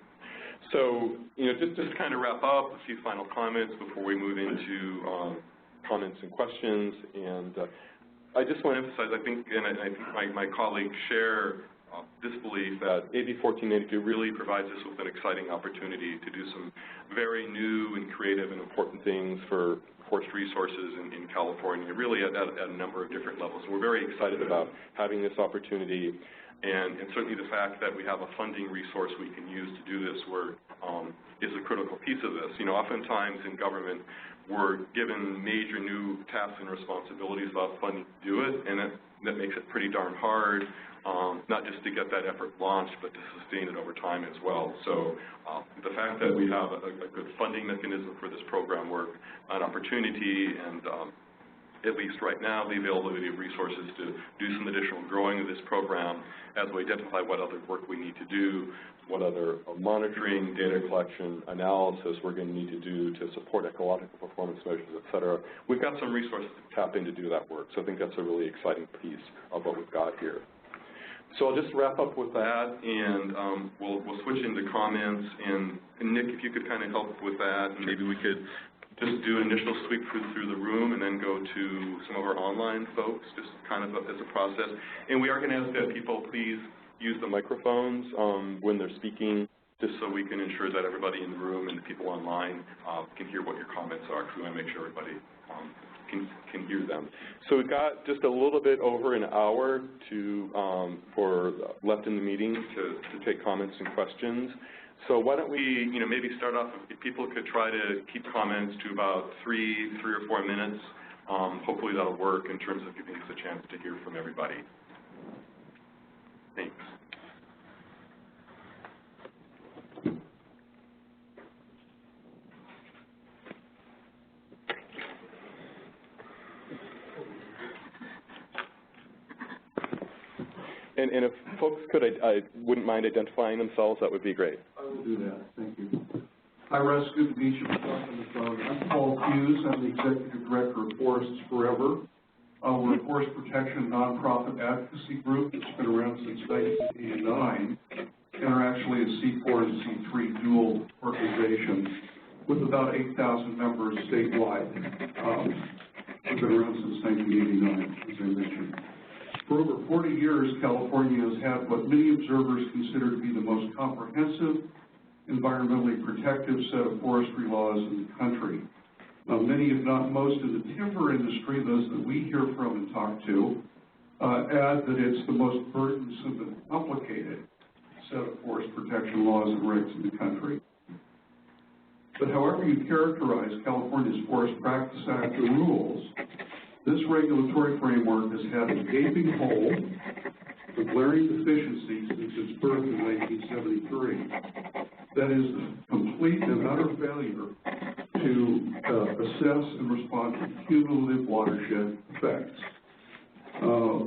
S5: So, just to kind of wrap up, a few final comments before we move into comments and questions. And I just want to emphasize, I think my colleagues share this belief that AB 1492 really provides us with an exciting opportunity to do some very new and creative and important things for forest resources in California, really at a number of different levels. And we're very excited about having this opportunity, and certainly the fact that we have a funding resource we can use to do this work is a critical piece of this. Oftentimes in government, we're given major new tasks and responsibilities about funding to do it, and that makes it pretty darn hard, not just to get that effort launched, but to sustain it over time as well. So the fact that we have a good funding mechanism for this program work, an opportunity, and at least right now, the availability of resources to do some additional growing of this program as we identify what other work we need to do, what other monitoring, data collection, analysis we're going to need to do to support ecological performance measures, et cetera. We've got some resources to tap in to do that work, so I think that's a really exciting piece of what we've got here. So I'll just wrap up with that, and we'll switch into comments, and Nick, if you could kind of help with that, and maybe we could just do an initial sweep through the room and then go to some of our online folks, just kind of as a process. And we are going to ask that people please use the microphones when they're speaking, just so we can ensure that everybody in the room and the people online can hear what your comments are, because we want to make sure everybody can hear them. So we've got just a little bit over an hour for left in the meeting to take comments and questions. So why don't we, maybe start off, if people could try to keep comments to about three or 4 minutes. Hopefully that'll work in terms of giving us a chance to hear from everybody. Thanks. And if folks could, I wouldn't mind identifying themselves, that would be great.
S11: I will do that. Thank you. Hi, Russ. Good to meet you. I'm Paul Hughes. I'm the Executive Director of Forests Forever. We're a forest protection nonprofit advocacy group that's been around since 1989 and are actually a C4 and C3 dual organization with about 8,000 members statewide. We've been around since 1989, as I mentioned. For over 40 years, California has had what many observers consider to be the most comprehensive, environmentally protective set of forestry laws in the country. Many, if not most, in the timber industry, those that we hear from and talk to, add that it's the most burdensome and complicated set of forest protection laws and regs in the country. But however you characterize California's Forest Practice Act or rules, this regulatory framework has had a gaping hole, a glaring deficiency since its birth in 1973. That is the complete and utter failure to assess and respond to cumulative watershed effects.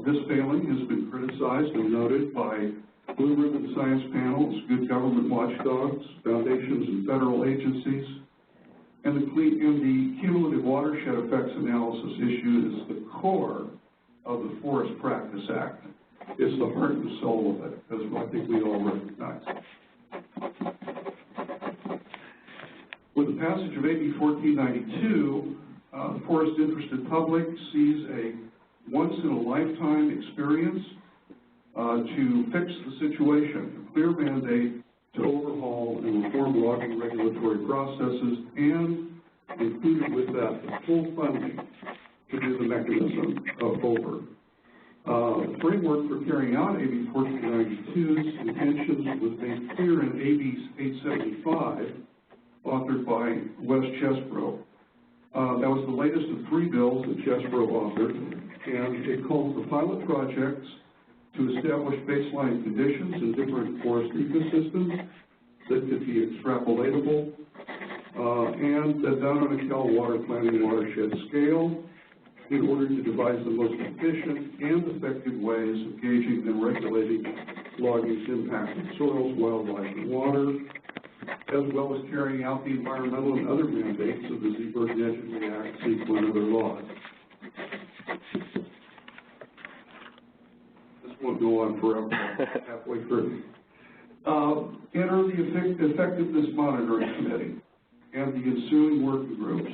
S11: This failing has been criticized and noted by blue ribbon science panels, good government watchdogs, foundations and federal agencies, and the cumulative watershed effects analysis issue is the core of the Forest Practice Act. It's the heart and soul of it, as I think we all recognize. With the passage of AB 1492, the forest-interested public sees a once-in-a-lifetime experience to fix the situation, a clear mandate to overhaul and reform logging regulatory processes, and included with that the full funding to do the mechanism over. The framework for carrying out AB 1492's intentions was made clear in AB 875, authored by Wes Chesbrough. That was the latest of 3 bills that Chesbrough authored, and it called for pilot projects to establish baseline conditions in different forest ecosystems that could be extrapolatable, and that done on a Cal Water Planning watershed scale in order to devise the most efficient and effective ways of gauging and regulating logging's impact on soils, wildlife, and water, as well as carrying out the environmental and other mandates of the Seabird-Nedgley Act, CEQA, and other laws. This won't go on forever, halfway through. Enter the Effectiveness Monitoring Committee and the ensuing working groups,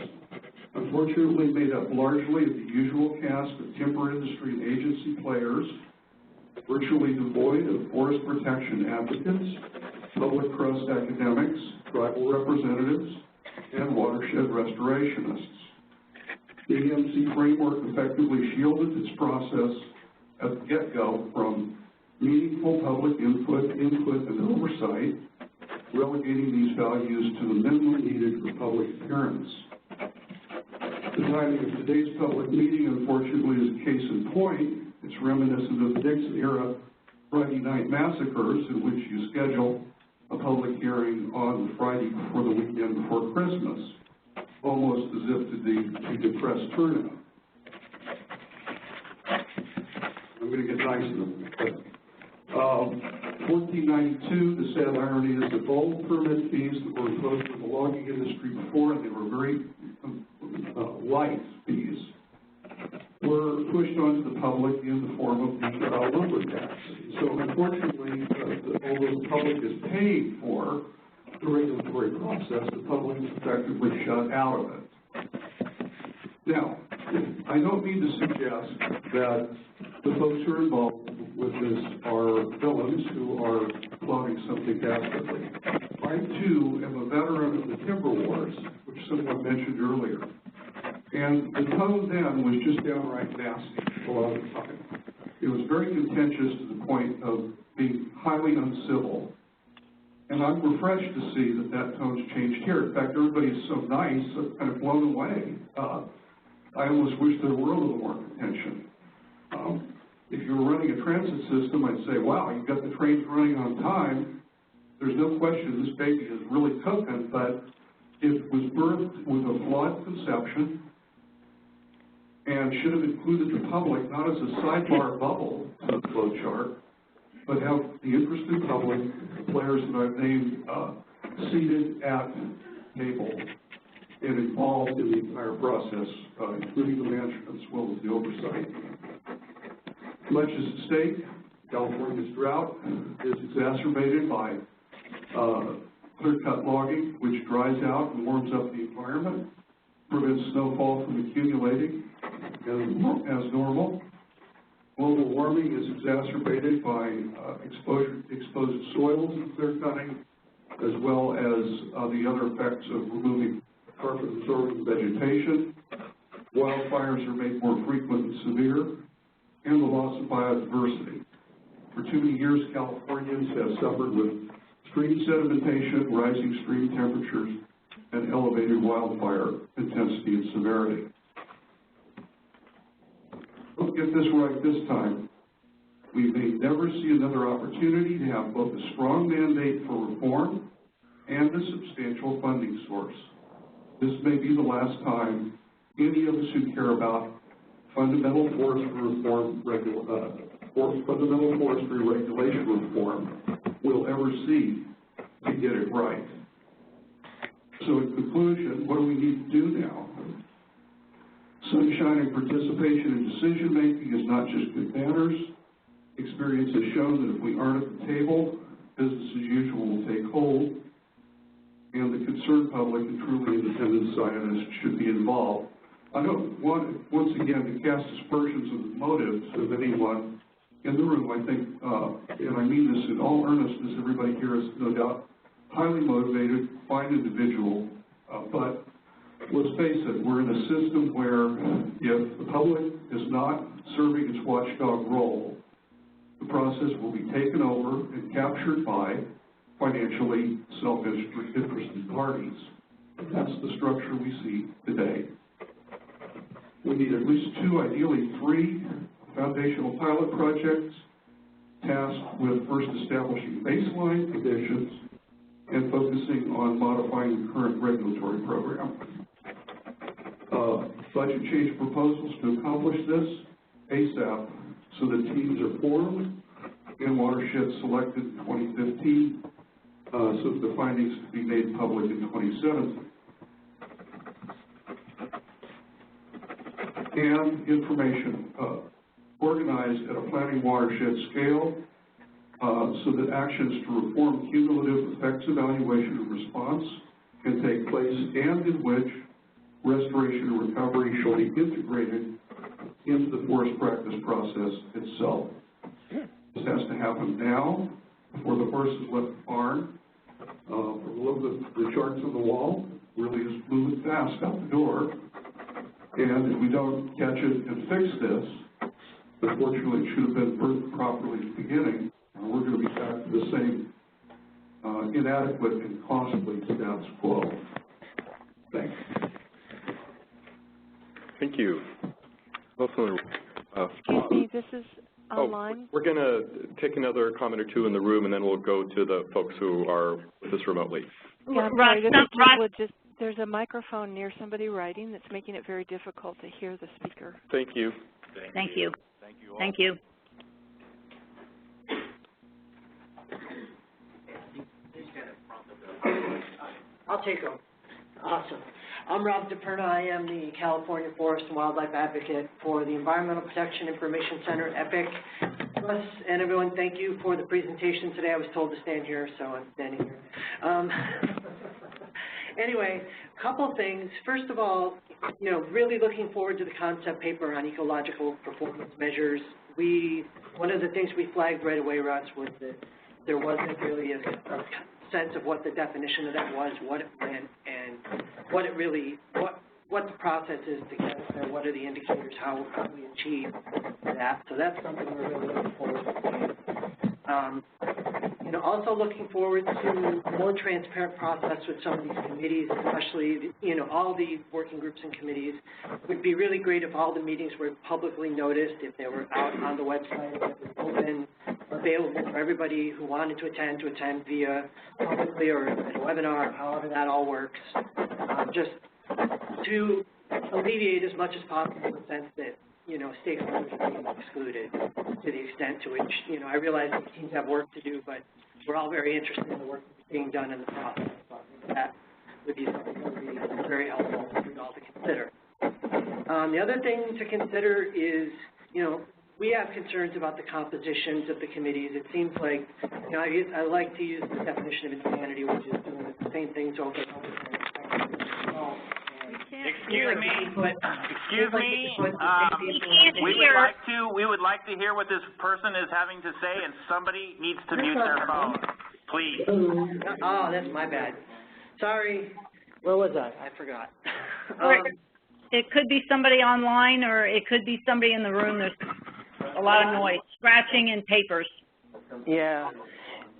S11: unfortunately made up largely of the usual cast of timber industry and agency players, virtually devoid of forest protection advocates, public trust academics, tribal representatives, and watershed restorationists. The EMC framework effectively shielded its process at the get-go from meaningful public input and oversight, relegating these values to the minimum needed for public appearance. The timing of today's public meeting, unfortunately, is a case in point. It's reminiscent of the Dixon-era Friday night massacres, in which you schedule a public hearing on the Friday before the weekend before Christmas, almost as if to depress turnout. I'm going to get nice to them. But, 1492, the sad irony is that all permit fees that were imposed for the logging industry before, and they were very light fees, were pushed onto the public in the form of the lumber tax. So unfortunately, although the public is paying for the regulatory process, the public is effectively shut out of it. Now, I don't mean to suggest that the folks who are involved with this are villains who are plotting something desperately. I, too, am a veteran of the timber wars, which someone mentioned earlier. And the tone then was just downright nasty a lot of the time. It was very contentious to the point of being highly uncivil. And I'm refreshed to see that that tone's changed here. In fact, everybody is so nice, I'm kind of blown away. I almost wish there were a little more contention. If you were running a transit system, I'd say, wow, you've got the trains running on time. There's no question this baby is really cooking, but it was birthed with a flawed conception and should have included the public not as a sidebar bubble to the flow chart, but have the interested public, players that I've named, seated at table and involved in the entire process, including the management as well as the oversight. Much is at stake. California's drought is exacerbated by clear-cut logging, which dries out and warms up the environment, prevents snowfall from accumulating as normal. Global warming is exacerbated by exposed soils and clear-cutting, as well as the other effects of removing carbon-absorbing vegetation. Wildfires are made more frequent and severe, and the loss of biodiversity. For too many years, Californians have suffered with stream sedimentation, rising stream temperatures, and elevated wildfire intensity and severity. Don't get this right this time. We may never see another opportunity to have both a strong mandate for reform and a substantial funding source. This may be the last time any of us who care about fundamental forestry regulation reform will ever see to get it right. So in conclusion, what do we need to do now? Sunshine and participation in decision-making is not just good manners. Experience has shown that if we aren't at the table, business as usual will take hold, and the concerned public and truly independent scientists should be involved. I don't want, once again, to cast aspersions of the motives of anyone in the room. I think, and I mean this in all earnestness, everybody here is no doubt highly motivated, fine individual, but let's face it, we're in a system where if the public is not serving its watchdog role, the process will be taken over and captured by financially self-interested parties. That's the structure we see today. We need at least 2, ideally 3, foundational pilot projects tasked with first establishing baseline conditions and focusing on modifying the current regulatory program. Budget change proposals to accomplish this ASAP so that teams are formed and watersheds selected in 2015 so that the findings can be made public in 2017. And information organized at a planning watershed scale so that actions to reform cumulative effects evaluation and response can take place, and in which restoration and recovery shall be integrated into the forest practice process itself. This has to happen now, before the horse has left the barn. Look at the charts on the wall, really is moving fast out the door. And if we don't catch it and fix this, unfortunately it should have been birthed properly at the beginning, we're going to be back to the same inadequate and costly status quo. Thanks.
S5: Thank you.
S4: Excuse me, this is online.
S5: We're going to take another comment or two in the room, and then we'll go to the folks who are with us remotely.
S4: Yeah, I'm sorry, this is privileged. There's a microphone near somebody writing that's making it very difficult to hear the speaker.
S5: Thank you.
S12: Thank you.
S2: Thank you all.
S12: Thank you. I'll take them. Awesome. I'm Rob DePerna. I am the California Forest and Wildlife Advocate for the Environmental Protection Information Center, EPIC. And everyone, thank you for the presentation today. I was told to stand here, so I'm standing here. Anyway, a couple things. First of all, you know, really looking forward to the concept paper on ecological performance measures. One of the things we flagged right away, Russ, was that there wasn't really a sense of what the definition of that was, what it meant, and what the process is to get us there, what are the indicators, how we achieve that. So that's something we're really looking forward to. You know, also looking forward to a more transparent process with some of these committees, especially, you know, all the working groups and committees. It would be really great if all the meetings were publicly noticed, if they were out on the website, if it was open, available for everybody who wanted to attend via publicly or at a webinar, however that all works, just to alleviate as much as possible the sense that, you know, stakeholders are being excluded to the extent to which, you know, I realize that teams have work to do, but we're all very interested in the work that's being done in the process. So I think that would be something that would be very helpful for you all to consider. The other thing to consider is, you know, we have concerns about the compositions of the committees. It seems like, you know, I like to use the definition of insanity, which is doing the same things over and over again.
S13: Excuse me. We would like to hear what this person is having to say, and somebody needs to mute their phone, please.
S12: Oh, that's my bad. Sorry. Where was I? I forgot.
S14: It could be somebody online, or it could be somebody in the room. There's a lot of noise, scratching and papers.
S12: Yeah.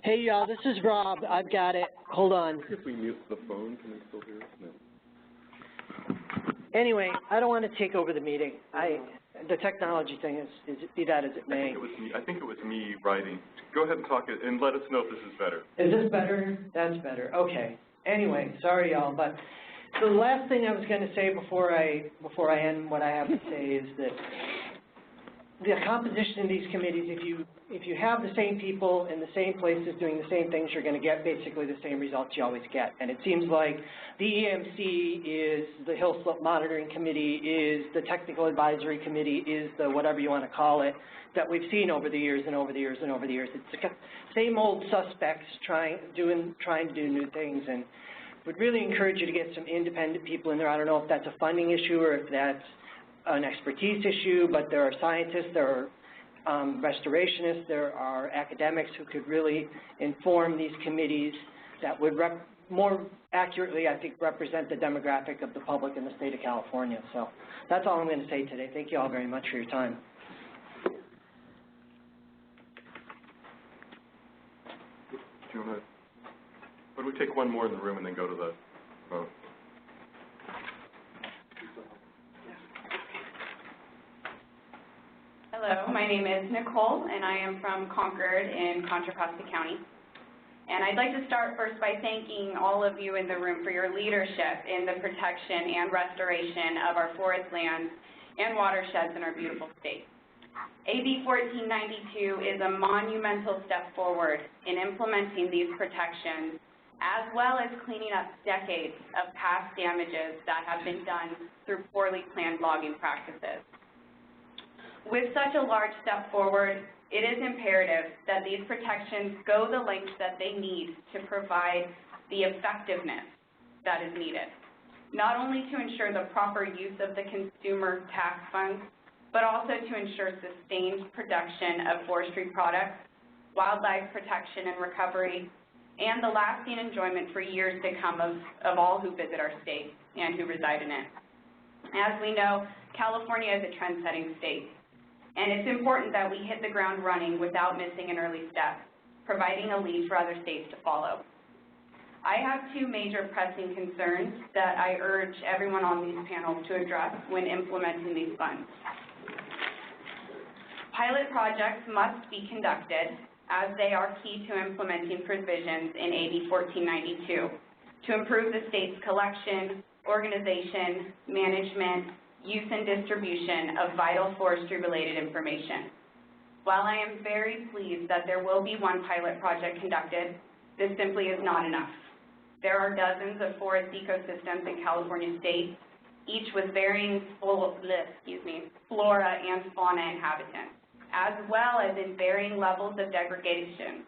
S12: Hey, y'all, this is Rob. I've got it. Hold on.
S5: If we mute the phone, can we still hear us? No.
S12: Anyway, I don't want to take over the meeting. The technology thing is be that as it may.
S5: I think it was me writing. Go ahead and talk and let us know if this is better.
S12: Is this better? That's better. Okay. Anyway, sorry, y'all, but so the last thing I was going to say before I end what I have to say is that the composition of these committees, if you have the same people in the same places doing the same things, you're going to get basically the same results you always get. And it seems like the EMC is the Hill Slope Monitoring Committee, is the Technical Advisory Committee, is the whatever you want to call it, that we've seen over the years and over the years and over the years. It's the same old suspects trying to do new things, and would really encourage you to get some independent people in there. I don't know if that's a funding issue or if that's an expertise issue, but there are scientists, there are restorationists, there are academics who could really inform these committees that would more accurately, I think, represent the demographic of the public in the state of California. So that's all I'm going to say today. Thank you all very much for your time.
S5: Do you want to, why don't we take one more in the room and then go to the vote?
S15: Hello, my name is Nicole, and I am from Concord in Contra Costa County. And I'd like to start first by thanking all of you in the room for your leadership in the protection and restoration of our forest lands and watersheds in our beautiful state. AB 1492 is a monumental step forward in implementing these protections, as well as cleaning up decades of past damages that have been done through poorly planned logging practices. With such a large step forward, it is imperative that these protections go the lengths that they need to provide the effectiveness that is needed, not only to ensure the proper use of the consumer tax funds, but also to ensure sustained production of forestry products, wildlife protection and recovery, and the lasting enjoyment for years to come of all who visit our state and who reside in it. As we know, California is a trend-setting state, and it's important that we hit the ground running without missing an early step, providing a lead for other states to follow. I have two major pressing concerns that I urge everyone on these panels to address when implementing these funds. Pilot projects must be conducted, as they are key to implementing provisions in AB 1492 to improve the state's collection, organization, management, use and distribution of vital forestry-related information. While I am very pleased that there will be one pilot project conducted, this simply is not enough. There are dozens of forest ecosystems in California state, each with varying flora and fauna inhabitants, as well as in varying levels of degradation.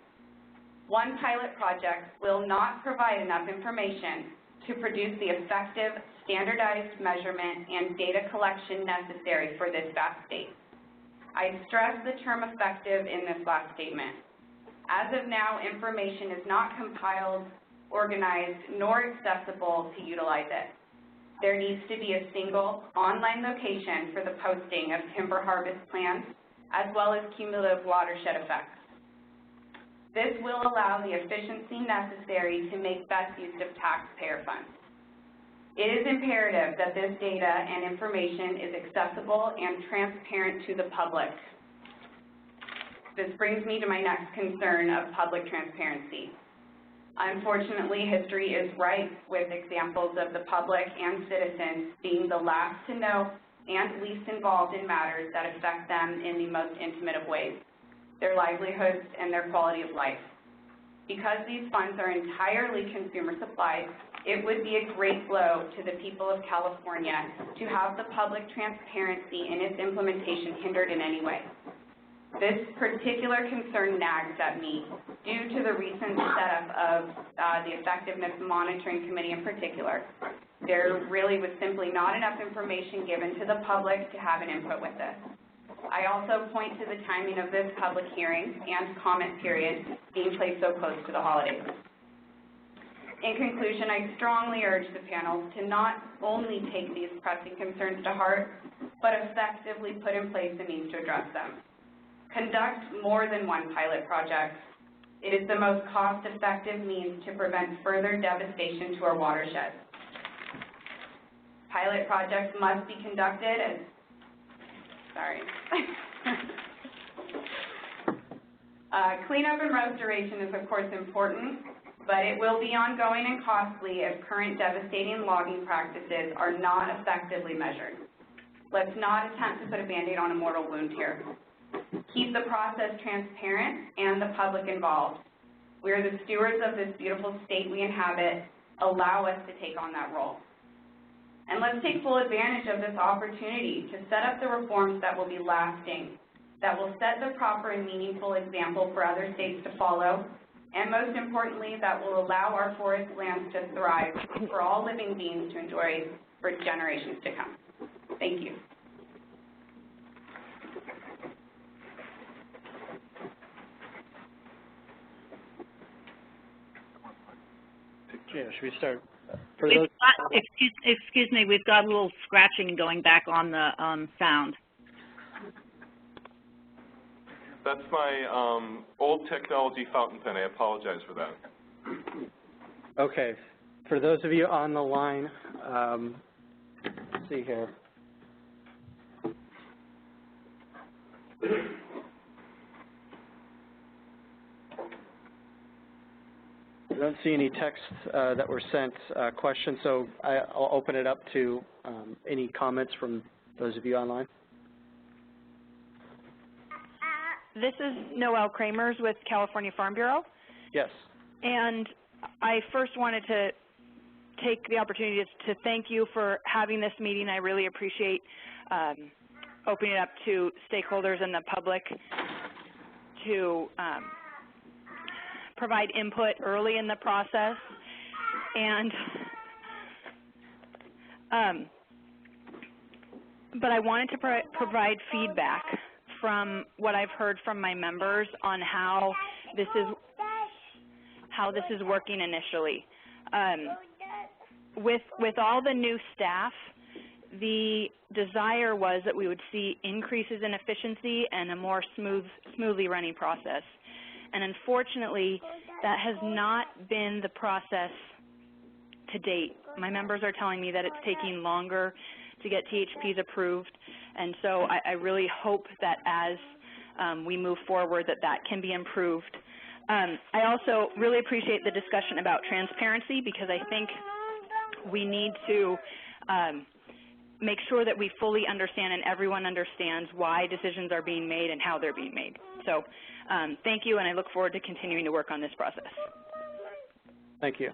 S15: One pilot project will not provide enough information to produce the effective, standardized measurement and data collection necessary for this vast state. I stress the term effective in this last statement. As of now, information is not compiled, organized, nor accessible to utilize it. There needs to be a single online location for the posting of timber harvest plans, as well as cumulative watershed effects. This will allow the efficiency necessary to make best use of taxpayer funds. It is imperative that this data and information is accessible and transparent to the public. This brings me to my next concern of public transparency. Unfortunately, history is rife with examples of the public and citizens being the last to know and least involved in matters that affect them in the most intimate of ways, their livelihoods and their quality of life. Because these funds are entirely consumer supplied, it would be a great blow to the people of California to have the public transparency in its implementation hindered in any way. This particular concern nags at me due to the recent setup of the Effectiveness Monitoring Committee in particular. There really was simply not enough information given to the public to have an input with this. I also point to the timing of this public hearing and comment period being placed so close to the holidays. In conclusion, I strongly urge the panel to not only take these pressing concerns to heart, but effectively put in place the means to address them. Conduct more than one pilot project. It is the most cost-effective means to prevent further devastation to our watersheds. Pilot projects must be conducted as, cleanup and restoration is of course important, but it will be ongoing and costly if current devastating logging practices are not effectively measured. Let's not attempt to put a Band-Aid on a mortal wound here. Keep the process transparent and the public involved. We are the stewards of this beautiful state we inhabit. Allow us to take on that role. And let's take full advantage of this opportunity to set up the reforms that will be lasting, that will set the proper and meaningful example for other states to follow, and most importantly, that will allow our forest lands to thrive for all living beings to enjoy for generations to come. Thank you.
S1: Yeah, should we start?
S14: Excuse me, we've got a little scratching going back on the sound.
S5: That's my old technology fountain pen. I apologize for that.
S1: Okay. For those of you on the line, let's see here. I don't see any texts that were sent questions, so I'll open it up to any comments from those of you online.
S4: This is Noelle Kramers with California Farm Bureau.
S1: Yes.
S4: And I first wanted to take the opportunity to thank you for having this meeting. I really appreciate opening it up to stakeholders and the public to provide input early in the process. And but I wanted to provide feedback from what I've heard from my members on how this is working initially. With all the new staff, the desire was that we would see increases in efficiency and a more smoothly running process. And unfortunately, that has not been the process to date. My members are telling me that it's taking longer to get THPs approved, and so I really hope that as we move forward that can be improved. I also really appreciate the discussion about transparency, because I think we need to make sure that we fully understand and everyone understands why decisions are being made and how they're being made. So thank you, and I look forward to continuing to work on this process.
S1: Thank you.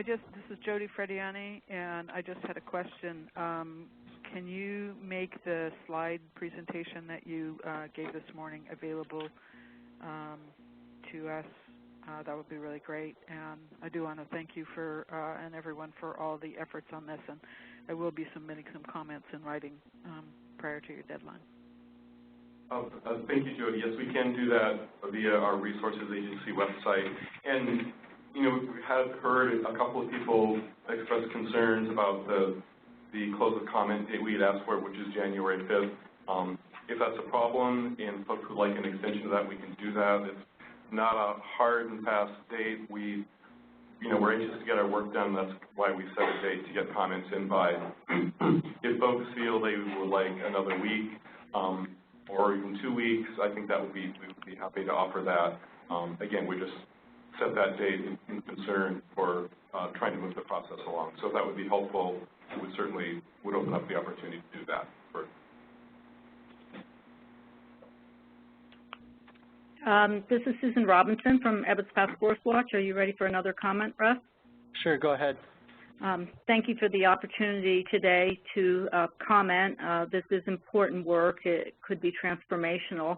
S16: This is Jody Frediani, and I just had a question. Can you make the slide presentation that you gave this morning available to us? That would be really great. And I do want to thank you for and everyone for all the efforts on this. And I will be submitting some comments in writing prior to your deadline.
S5: Thank you, Jody. Yes, we can do that via our Resources Agency website. And, you know, we have heard a couple of people express concerns about the close of comment date we had asked for, which is January 5th. If that's a problem and folks would like an extension of that, we can do that. It's not a hard and fast date. We're anxious to get our work done. That's why we set a date to get comments in by. If folks feel they would like another week or even 2 weeks, I think we would be happy to offer that. Again, we just set that date in concern for trying to move the process along. So if that would be helpful, we certainly would open up the opportunity to do that.
S14: This is Susan Robinson from Ebbets Pass Forest Watch. Are you ready for another comment, Russ?
S1: Sure, go ahead.
S14: Thank you for the opportunity today to comment. This is important work. It could be transformational.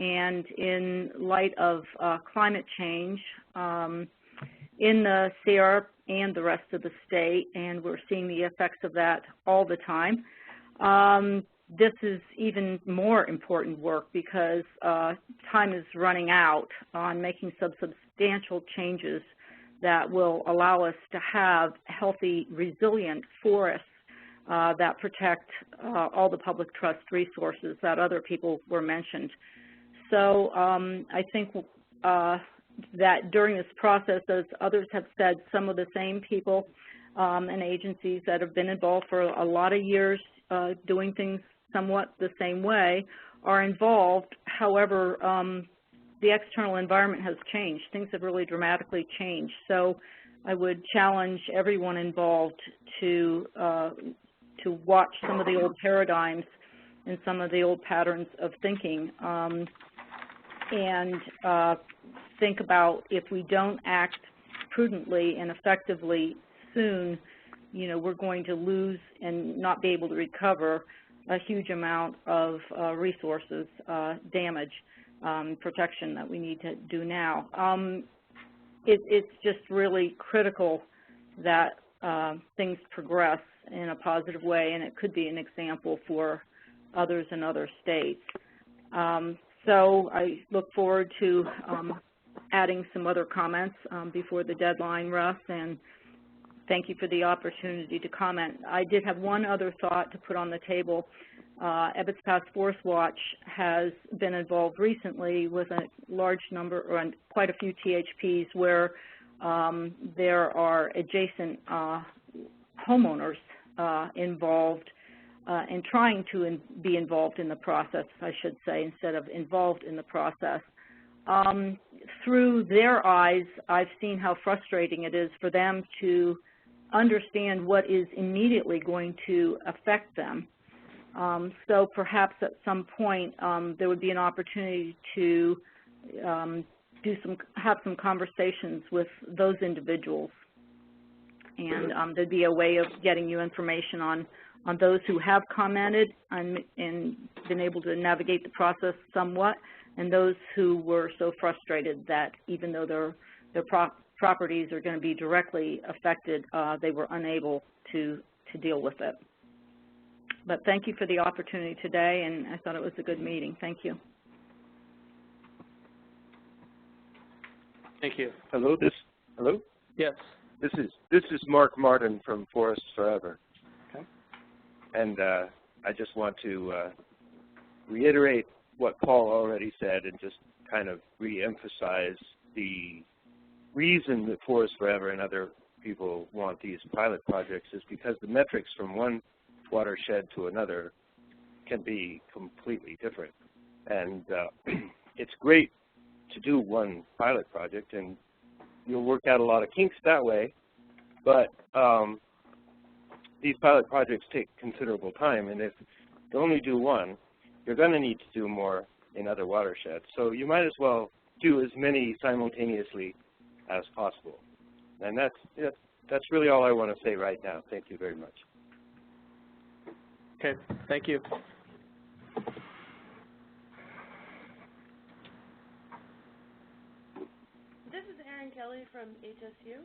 S14: And in light of climate change in the Sierra and the rest of the state, and we're seeing the effects of that all the time, this is even more important work because time is running out on making some substantial changes that will allow us to have healthy, resilient forests that protect all the public trust resources that other people were mentioned. So I think that during this process, as others have said, some of the same people and agencies that have been involved for a lot of years doing things somewhat the same way are involved. However, the external environment has changed. Things have really dramatically changed. So I would challenge everyone involved to watch some of the old paradigms and some of the old patterns of thinking and think about if we don't act prudently and effectively soon, you know, we're going to lose and not be able to recover a huge amount of resources, damage, protection that we need to do now. It's just really critical that things progress in a positive way, and it could be an example for others in other states. So I look forward to adding some other comments before the deadline, Russ, and thank you for the opportunity to comment. I did have one other thought to put on the table. Ebbets Pass Forest Watch has been involved recently with a large number, or quite a few THPs, where there are adjacent homeowners involved and trying to be involved in the process, I should say, instead of involved in the process. Through their eyes, I've seen how frustrating it is for them to understand what is immediately going to affect them. So perhaps at some point there would be an opportunity to have some conversations with those individuals, and there'd be a way of getting you information on those who have commented and been able to navigate the process somewhat, and those who were so frustrated that even though their properties are going to be directly affected, they were unable to deal with it. But thank you for the opportunity today, and I thought it was a good meeting. Thank you.
S1: Thank you.
S17: Hello. Hello.
S1: Yes.
S17: This is Mark Martin from Forests Forever.
S1: Okay.
S17: And I just want to reiterate what Paul already said and just kind of re-emphasize the reason that Forests Forever and other people want these pilot projects is because the metrics from one watershed to another can be completely different. And it's great to do one pilot project, and you'll work out a lot of kinks that way, but these pilot projects take considerable time, and if you only do one, you're going to need to do more in other watersheds. So you might as well do as many simultaneously as possible. And that's that's really all I want to say right now. Thank you very much.
S1: Okay, thank you.
S18: This is Erin Kelly from HSU.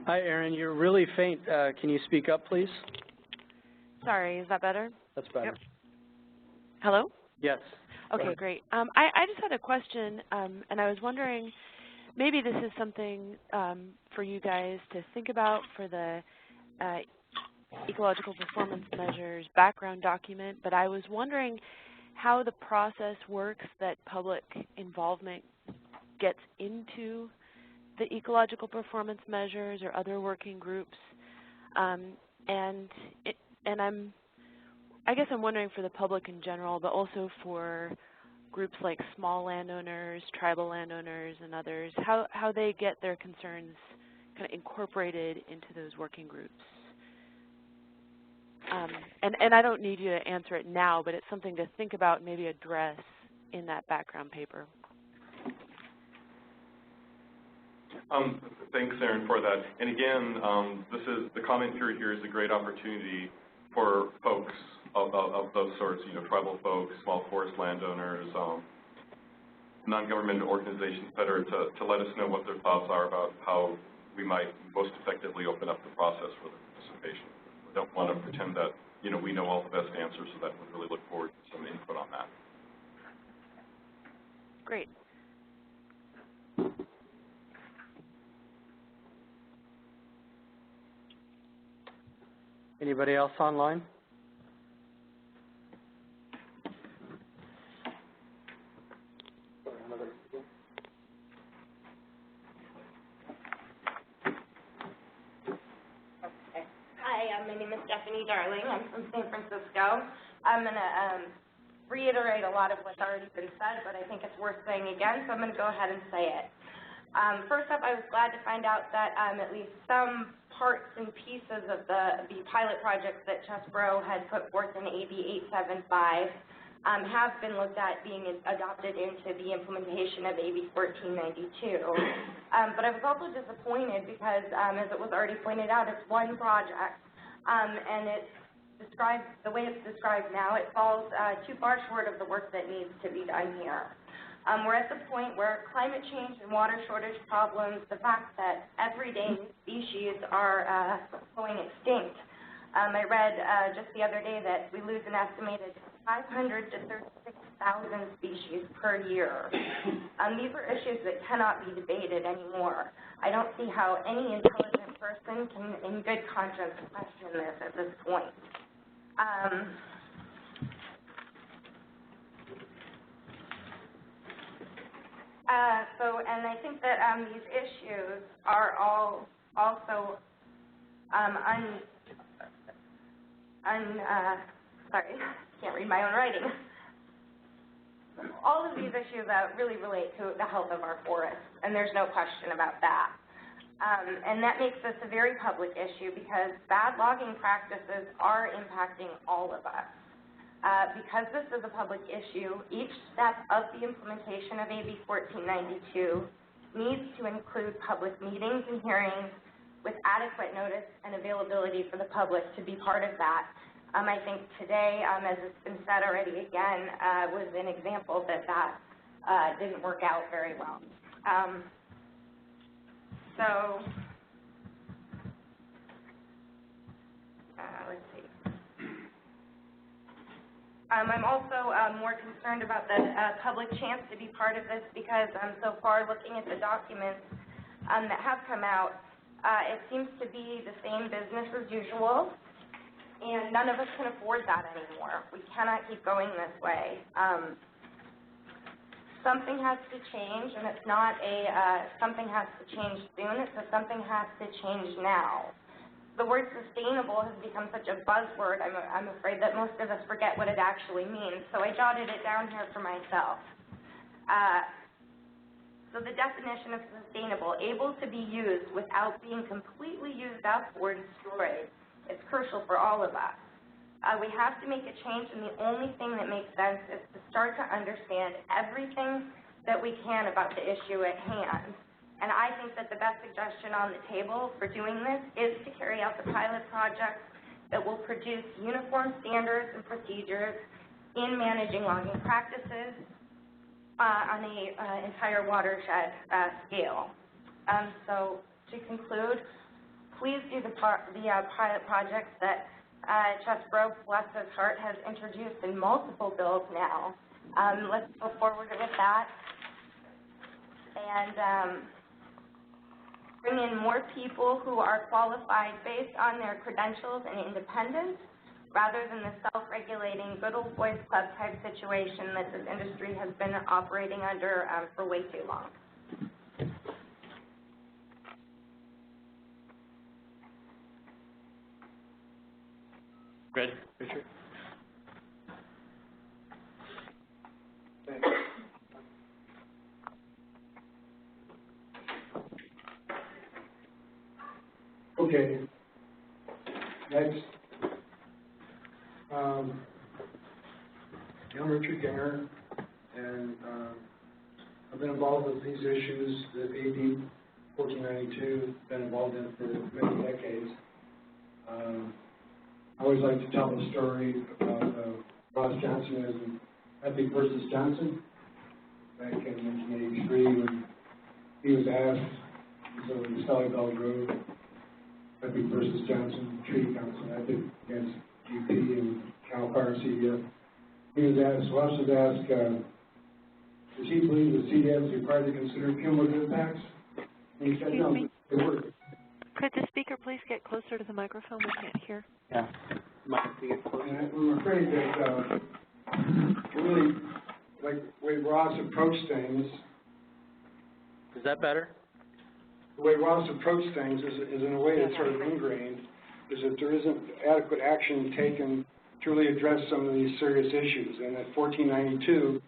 S1: Hi, Erin. You're really faint. Can you speak up, please?
S18: Sorry, is that better?
S1: That's better.
S18: Yep. Hello?
S1: Yes.
S18: Okay, great. I just had a question, and I was wondering, maybe this is something for you guys to think about for the ecological performance measures background document, but I was wondering how the process works that public involvement gets into the ecological performance measures or other working groups, I guess I'm wondering for the public in general, but also for groups like small landowners, tribal landowners, and others, how they get their concerns kind of incorporated into those working groups. And I don't need you to answer it now, but it's something to think about and maybe address in that background paper.
S5: Thanks, Erin, for that. And again, the comment period here is a great opportunity for folks of those sorts, tribal folks, small forest landowners, non-government organizations, et cetera, to let us know what their thoughts are about how we might most effectively open up the process for the participation. We don't want to pretend that, we know all the best answers, so that we really look forward to some input on that.
S18: Great.
S1: Anybody else online?
S19: My name is Stephanie Darling. I'm from San Francisco. I'm going to reiterate a lot of what's already been said, but I think it's worth saying again, so I'm going to go ahead and say it. First up, I was glad to find out that at least some parts and pieces of the pilot projects that Chesbrough had put forth in AB 875 have been looked at being adopted into the implementation of AB 1492. But I was also disappointed because, as it was already pointed out, it's one project. And it's described, the way it's described now, it falls too far short of the work that needs to be done here. We're at the point where climate change and water shortage problems, the fact that everyday new species are going extinct. I read just the other day that we lose an estimated 500 to 36,000 species per year. These are issues that cannot be debated anymore. I don't see how any intelligent person can, in good conscience, question this at this point. And I think that these issues are all also sorry, can't read my own writing. All of these issues really relate to the health of our forests, and there's no question about that. And that makes this a very public issue because bad logging practices are impacting all of us. Because this is a public issue, each step of the implementation of AB 1492 needs to include public meetings and hearings with adequate notice and availability for the public to be part of that. I think today, as it's been said already again, was an example that didn't work out very well. Let's see. I'm also more concerned about the public chance to be part of this because so far, looking at the documents that have come out, it seems to be the same business as usual. And none of us can afford that anymore. We cannot keep going this way. Something has to change, and it's not something has to change soon. It's something has to change now. The word sustainable has become such a buzzword, I'm afraid that most of us forget what it actually means. So I jotted it down here for myself. So the definition of sustainable, able to be used without being completely used up or destroyed. It's crucial for all of us. We have to make a change, and the only thing that makes sense is to start to understand everything that we can about the issue at hand. And I think that the best suggestion on the table for doing this is to carry out the pilot project that will produce uniform standards and procedures in managing logging practices on an entire watershed scale. So to conclude, please do the pilot projects that Chesbro, bless his heart, has introduced in multiple bills now. Let's go forward with that and bring in more people who are qualified based on their credentials and independence, rather than the self-regulating good old boys club type situation that this industry has been operating under for way too long.
S1: Ready, Richard?
S20: Thanks. Okay. Next. I'm Richard Ganger, and I've been involved with these issues that AB 1492 been involved in for many decades. I always like to tell the story about Ross Johnson and Epic versus Johnson back in 1983 when he was asked, so in Sally Bell Grove, Epic versus Johnson, Treaty Council, Epic against GP and Cal Fire CDF. He was asked, Ross was asked, does he believe the CDF is required to consider cumulative impacts? And he said, no, they were.
S18: Could the speaker please get closer to the microphone? We can't hear.
S1: Yeah.
S20: I'm afraid that really, like the way Ross approached things.
S1: Is that better?
S20: The way Ross approached things is in a way that's sort of ingrained, is that there isn't adequate action taken to really address some of these serious issues, and that 1492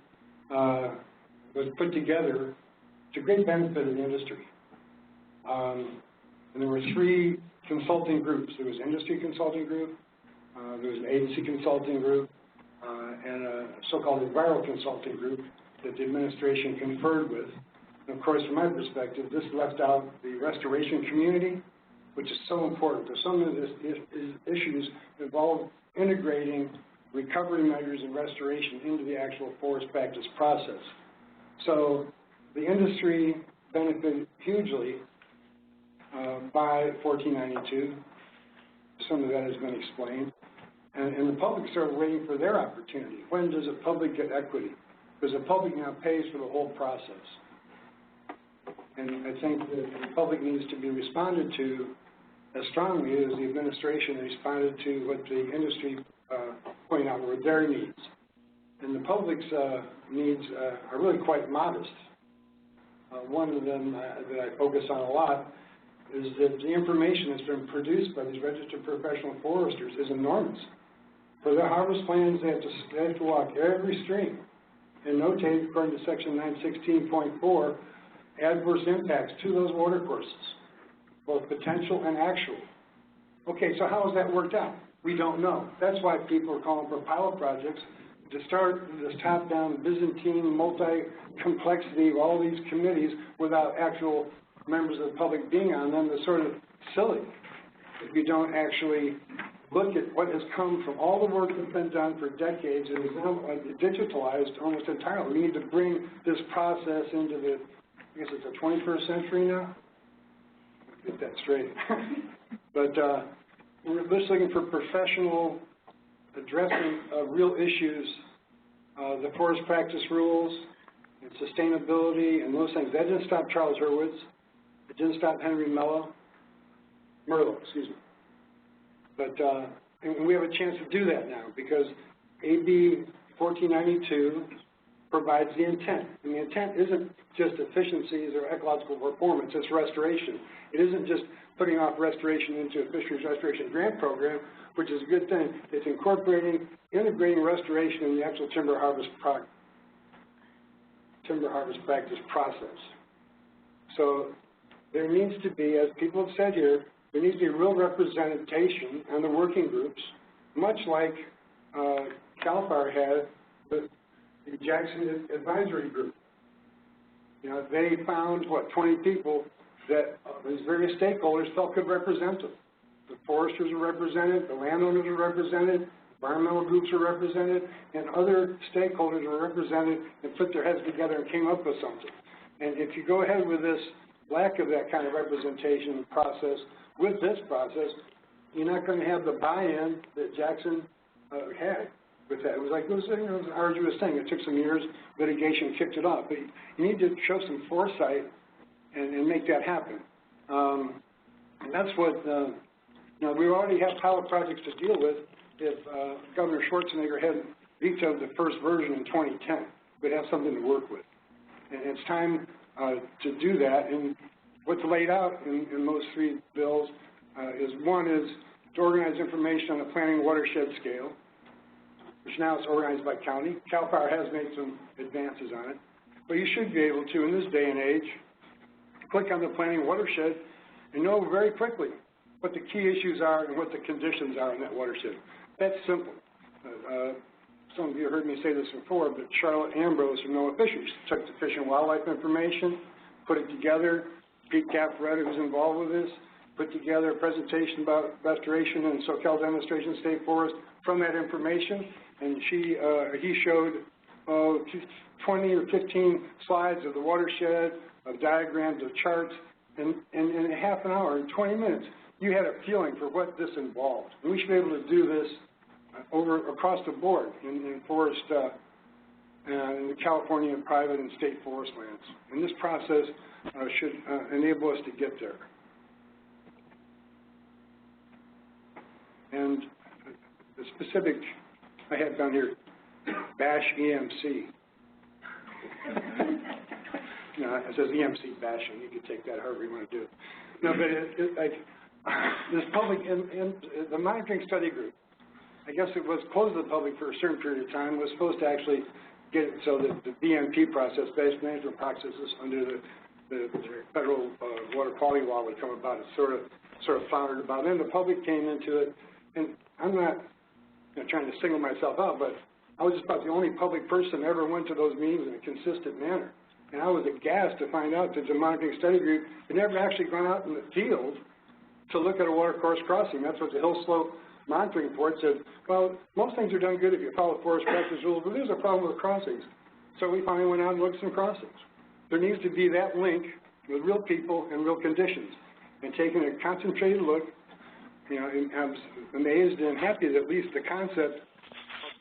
S20: was put together to great benefit of the industry. And there were 3 consulting groups. There was industry consulting group, there was an agency consulting group, and a so-called environmental consulting group that the administration conferred with. And of course, from my perspective, this left out the restoration community, which is so important. There's so many of these issues involve integrating recovery measures and restoration into the actual forest practice process. So the industry benefited hugely by 1492. Some of that has been explained. And the public started waiting for their opportunity. When does the public get equity? Because the public now pays for the whole process. And I think that the public needs to be responded to as strongly as the administration responded to what the industry pointed out were their needs. And the public's needs are really quite modest. One of them that I focus on a lot is that the information that's been produced by these registered professional foresters is enormous. For their harvest plans, they have to walk every stream and notate, according to section 916.4, adverse impacts to those water courses, both potential and actual. Okay, so how has that worked out? We don't know. That's why people are calling for pilot projects to start this top-down Byzantine multi-complexity of all these committees without actual members of the public being on them. Is sort of silly if you don't actually look at what has come from all the work that's been done for decades and is now digitalized almost entirely. We need to bring this process into the, I guess it's the 21st century now? Get that straight. But we're just looking for professional addressing of real issues, the forest practice rules and sustainability and those things. That didn't stop Charles Hurwitz. It didn't stop Henry Merlo, excuse me. But and we have a chance to do that now because AB 1492 provides the intent. And the intent isn't just efficiencies or ecological performance, it's restoration. It isn't just putting off restoration into a fisheries restoration grant program, which is a good thing. It's integrating restoration in the actual timber harvest practice process. So there needs to be, as people have said here, there needs to be real representation on the working groups, much like CAL FIRE had with the Jackson Advisory Group. You know, they found, 20 people that these various stakeholders felt could represent them. The foresters are represented, the landowners are represented, environmental groups are represented, and other stakeholders are represented and put their heads together and came up with something. And if you go ahead with this lack of that kind of representation process with this process, you're not going to have the buy-in that Jackson had with that. It was like, it was an arduous thing. It took some years, litigation kicked it off. But you need to show some foresight and make that happen. And that's what, we already have pilot projects to deal with. If Governor Schwarzenegger hadn't vetoed the first version in 2010, we'd have something to work with. And it's time to do that. And what's laid out in those three bills is one is to organize information on a planning watershed scale, which now is organized by county. CAL FIRE has made some advances on it. But you should be able to, in this day and age, click on the planning watershed and know very quickly what the key issues are and what the conditions are in that watershed. That's simple. Some of you heard me say this before, but Charlotte Ambrose from NOAA Fisheries took the Fish and Wildlife information, put it together. Pete Cafaretta, who's involved with this, put together a presentation about restoration and SoCal Demonstration State Forest from that information, and he showed 20 or 15 slides of the watershed, of diagrams, of charts, and in half an hour, in 20 minutes, you had a feeling for what this involved. And we should be able to do this across the board in forest, in the California private and state forest lands. And this process should enable us to get there. And the specific I have down here, bash EMC. No, it says EMC bashing. You can take that however you want to do it. No, but this public, the monitoring study group, I guess it was closed to the public for a certain period of time. It was supposed to actually get it so that the BMP process, Base Management Practices, under the federal water quality law would come about. It sort of floundered about. Then the public came into it, and I'm not trying to single myself out, but I was just about the only public person that ever went to those meetings in a consistent manner. And I was aghast to find out that the monitoring study group had never actually gone out in the field to look at a water course crossing. That's what the Hill Slope Monitoring Report said. Well, most things are done good if you follow forest practice rules, but there's a problem with crossings. So we finally went out and looked at some crossings. There needs to be that link with real people and real conditions. And taking a concentrated look, and I was amazed and happy that at least the concept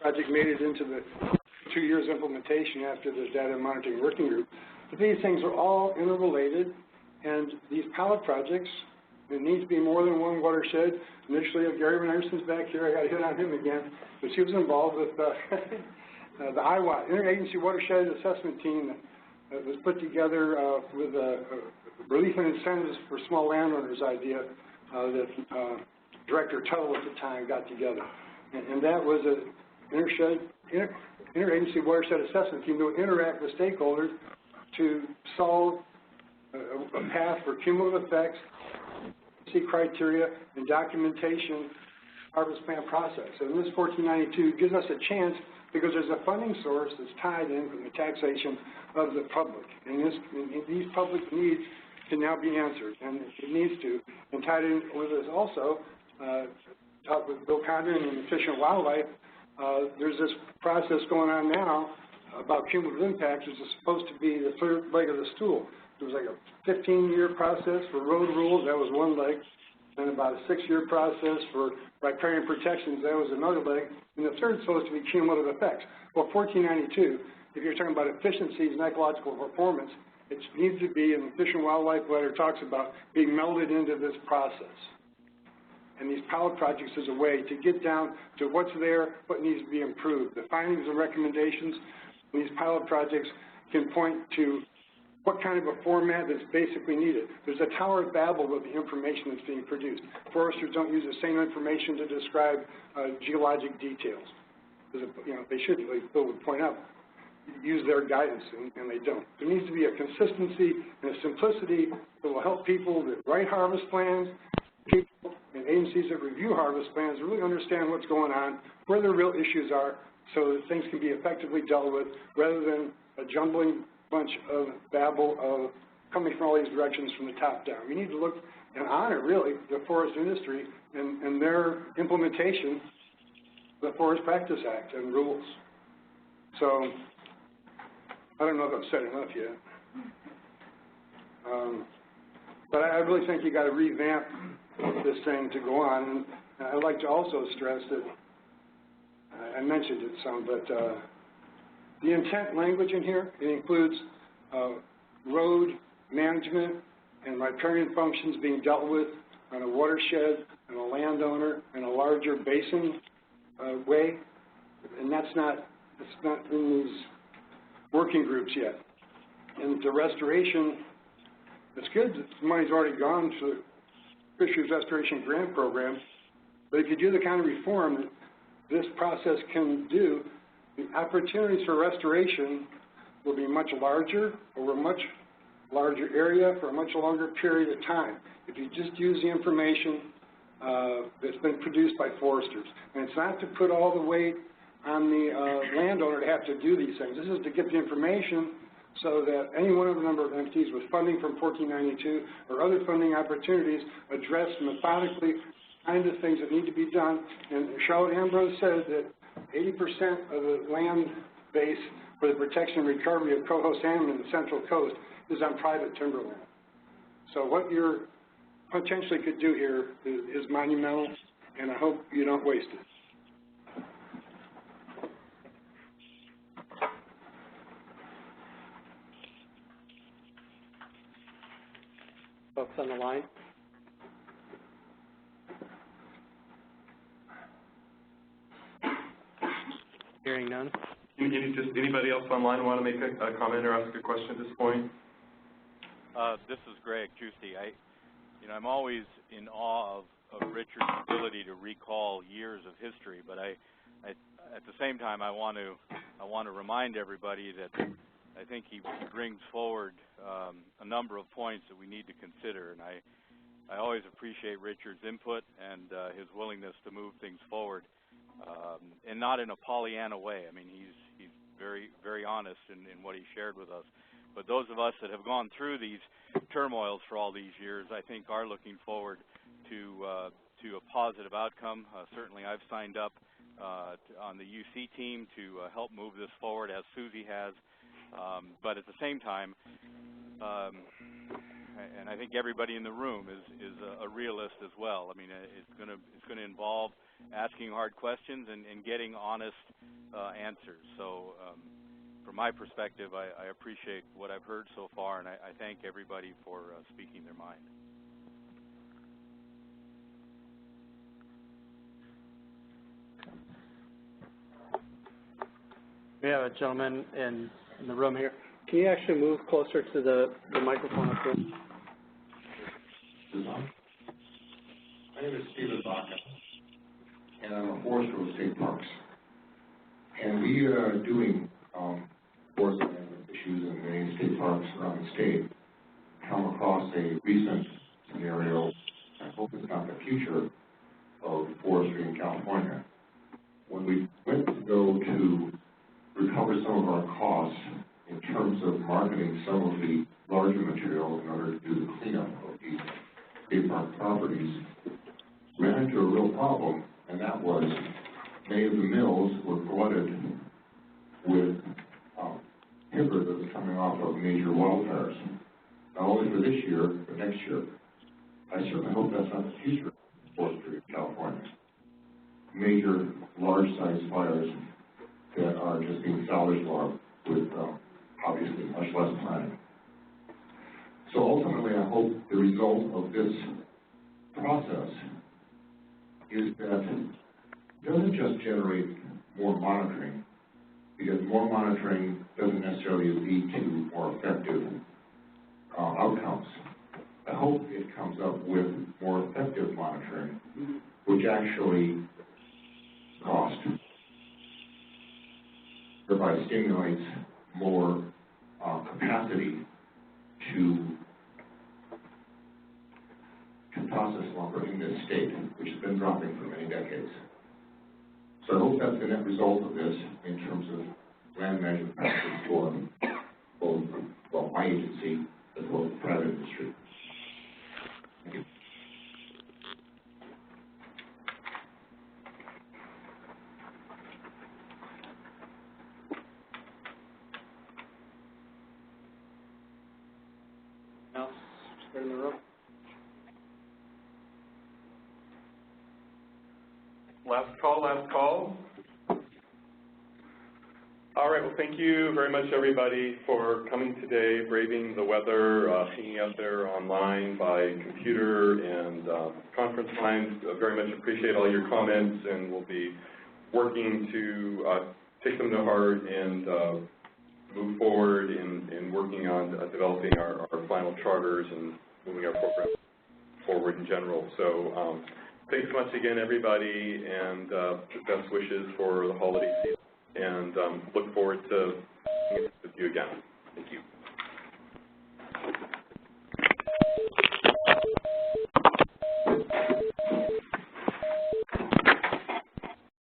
S20: project made it into the 2 years implementation after the data monitoring working group. But these things are all interrelated, and these pilot projects, there needs to be more than one watershed. Initially, if Gary Van Anderson's back here, I got to hit on him again, but he was involved with the IWAT, Interagency Watershed Assessment Team, that was put together with relief and incentives for small landowners idea that Director Tuttle at the time got together. And that was an interagency watershed assessment team that would interact with stakeholders to solve a path for cumulative effects, criteria, and documentation harvest plan process. And this 1492 gives us a chance because there's a funding source that's tied in from the taxation of the public. And these public needs can now be answered, and it needs to. And tied in with us also, talked with Bill Condon and Fish and Wildlife, there's this process going on now about cumulative impacts, which is supposed to be the third leg of the stool. It was like a 15-year process for road rules, that was one leg, and about a 6-year process for riparian protections, that was another leg, and the third is supposed to be cumulative effects. Well, 1492, if you're talking about efficiencies and ecological performance, it needs to be, and the Fish and Wildlife letter talks about being melded into this process. And these pilot projects is a way to get down to what's there, what needs to be improved. The findings and recommendations in these pilot projects can point to what kind of a format that's basically needed. There's a Tower of Babel with the information that's being produced. Foresters don't use the same information to describe geologic details. They should, like Bill would point out, use their guidance, and they don't. There needs to be a consistency and a simplicity that will help people that write harvest plans, people and agencies that review harvest plans really understand what's going on, where the real issues are, so that things can be effectively dealt with, rather than a jumbling bunch of babble of coming from all these directions from the top down. We need to look and honor, really, the forest industry and their implementation of the Forest Practice Act and rules. So, I don't know if I've said enough yet. But I really think you got to revamp this thing to go on. And I'd like to also stress that, I mentioned it some, but the intent language in here, it includes road management and riparian functions being dealt with on a watershed and a landowner in a larger basin way, and that's not in these working groups yet. And the restoration, it's good that the money's already gone to the Fisheries Restoration Grant Program, but if you do the kind of reform that this process can do, the opportunities for restoration will be much larger over a much larger area for a much longer period of time if you just use the information that's been produced by foresters. And it's not to put all the weight on the landowner to have to do these things. This is to get the information so that any one of the number of entities with funding from 1492 or other funding opportunities address methodically kinds of things that need to be done. And Charlotte Ambrose said that 80% of the land base for the protection and recovery of coho salmon in the Central Coast is on private timberland. So what you potentially could do here is monumental, and I hope you don't waste it.
S1: Folks on the line? Hearing none.
S5: Anybody else online want to make a comment or ask a question at this point?
S2: This is Greg Giusti. I'm always in awe of Richard's ability to recall years of history, but at the same time, I want to remind everybody that I think he brings forward a number of points that we need to consider, and I always appreciate Richard's input and his willingness to move things forward, and not in a Pollyanna way. I mean, he's very, very honest in what he shared with us. But those of us that have gone through these turmoils for all these years, I think, are looking forward to a positive outcome. Certainly, I've signed up on the UC team to help move this forward, as Susie has. But at the same time, and I think everybody in the room is a realist as well. I mean, it's going to involve asking hard questions and getting honest answers. So, from my perspective, I appreciate what I've heard so far, and I thank everybody for speaking their mind.
S1: We have a gentleman in the room here. Can you actually move closer to the microphone up there?
S21: My name is Stephen Baca, and I'm a forester with state parks. And we are doing forest management issues in many state parks around the state. Come across a recent scenario, I hope it's not the future, of forestry in California. When we went to go to recover some of our costs in terms of marketing some of the larger material in order to do the cleanup of these state park properties, ran into a real problem, and that was many of the mills were flooded with timber that was coming off of major wildfires, not only for this year, but next year. I certainly hope that's not the future of forestry in California. Major, large-sized fires that are just being salvage logged with obviously much less planning. So ultimately, I hope the result of this process is that it doesn't just generate more monitoring, because more monitoring doesn't necessarily lead to more effective outcomes. I hope it comes up with more effective monitoring, which actually cost, thereby stimulates more capacity to process lumber in this state, which has been dropping for many decades. So I hope that's the net result of this in terms of land management practices for both, well, my agency as well as the private industry. Thank you.
S1: Else here in the room?
S5: Last call. All right, well, thank you very much, everybody, for coming today, braving the weather, hanging out there online by computer and conference lines. Very much appreciate all your comments, and we'll be working to take them to heart and move forward in working on developing our final charters and moving our program forward in general. So thanks much again, everybody, and best wishes for the holiday season. And look forward to meeting with you again. Thank you.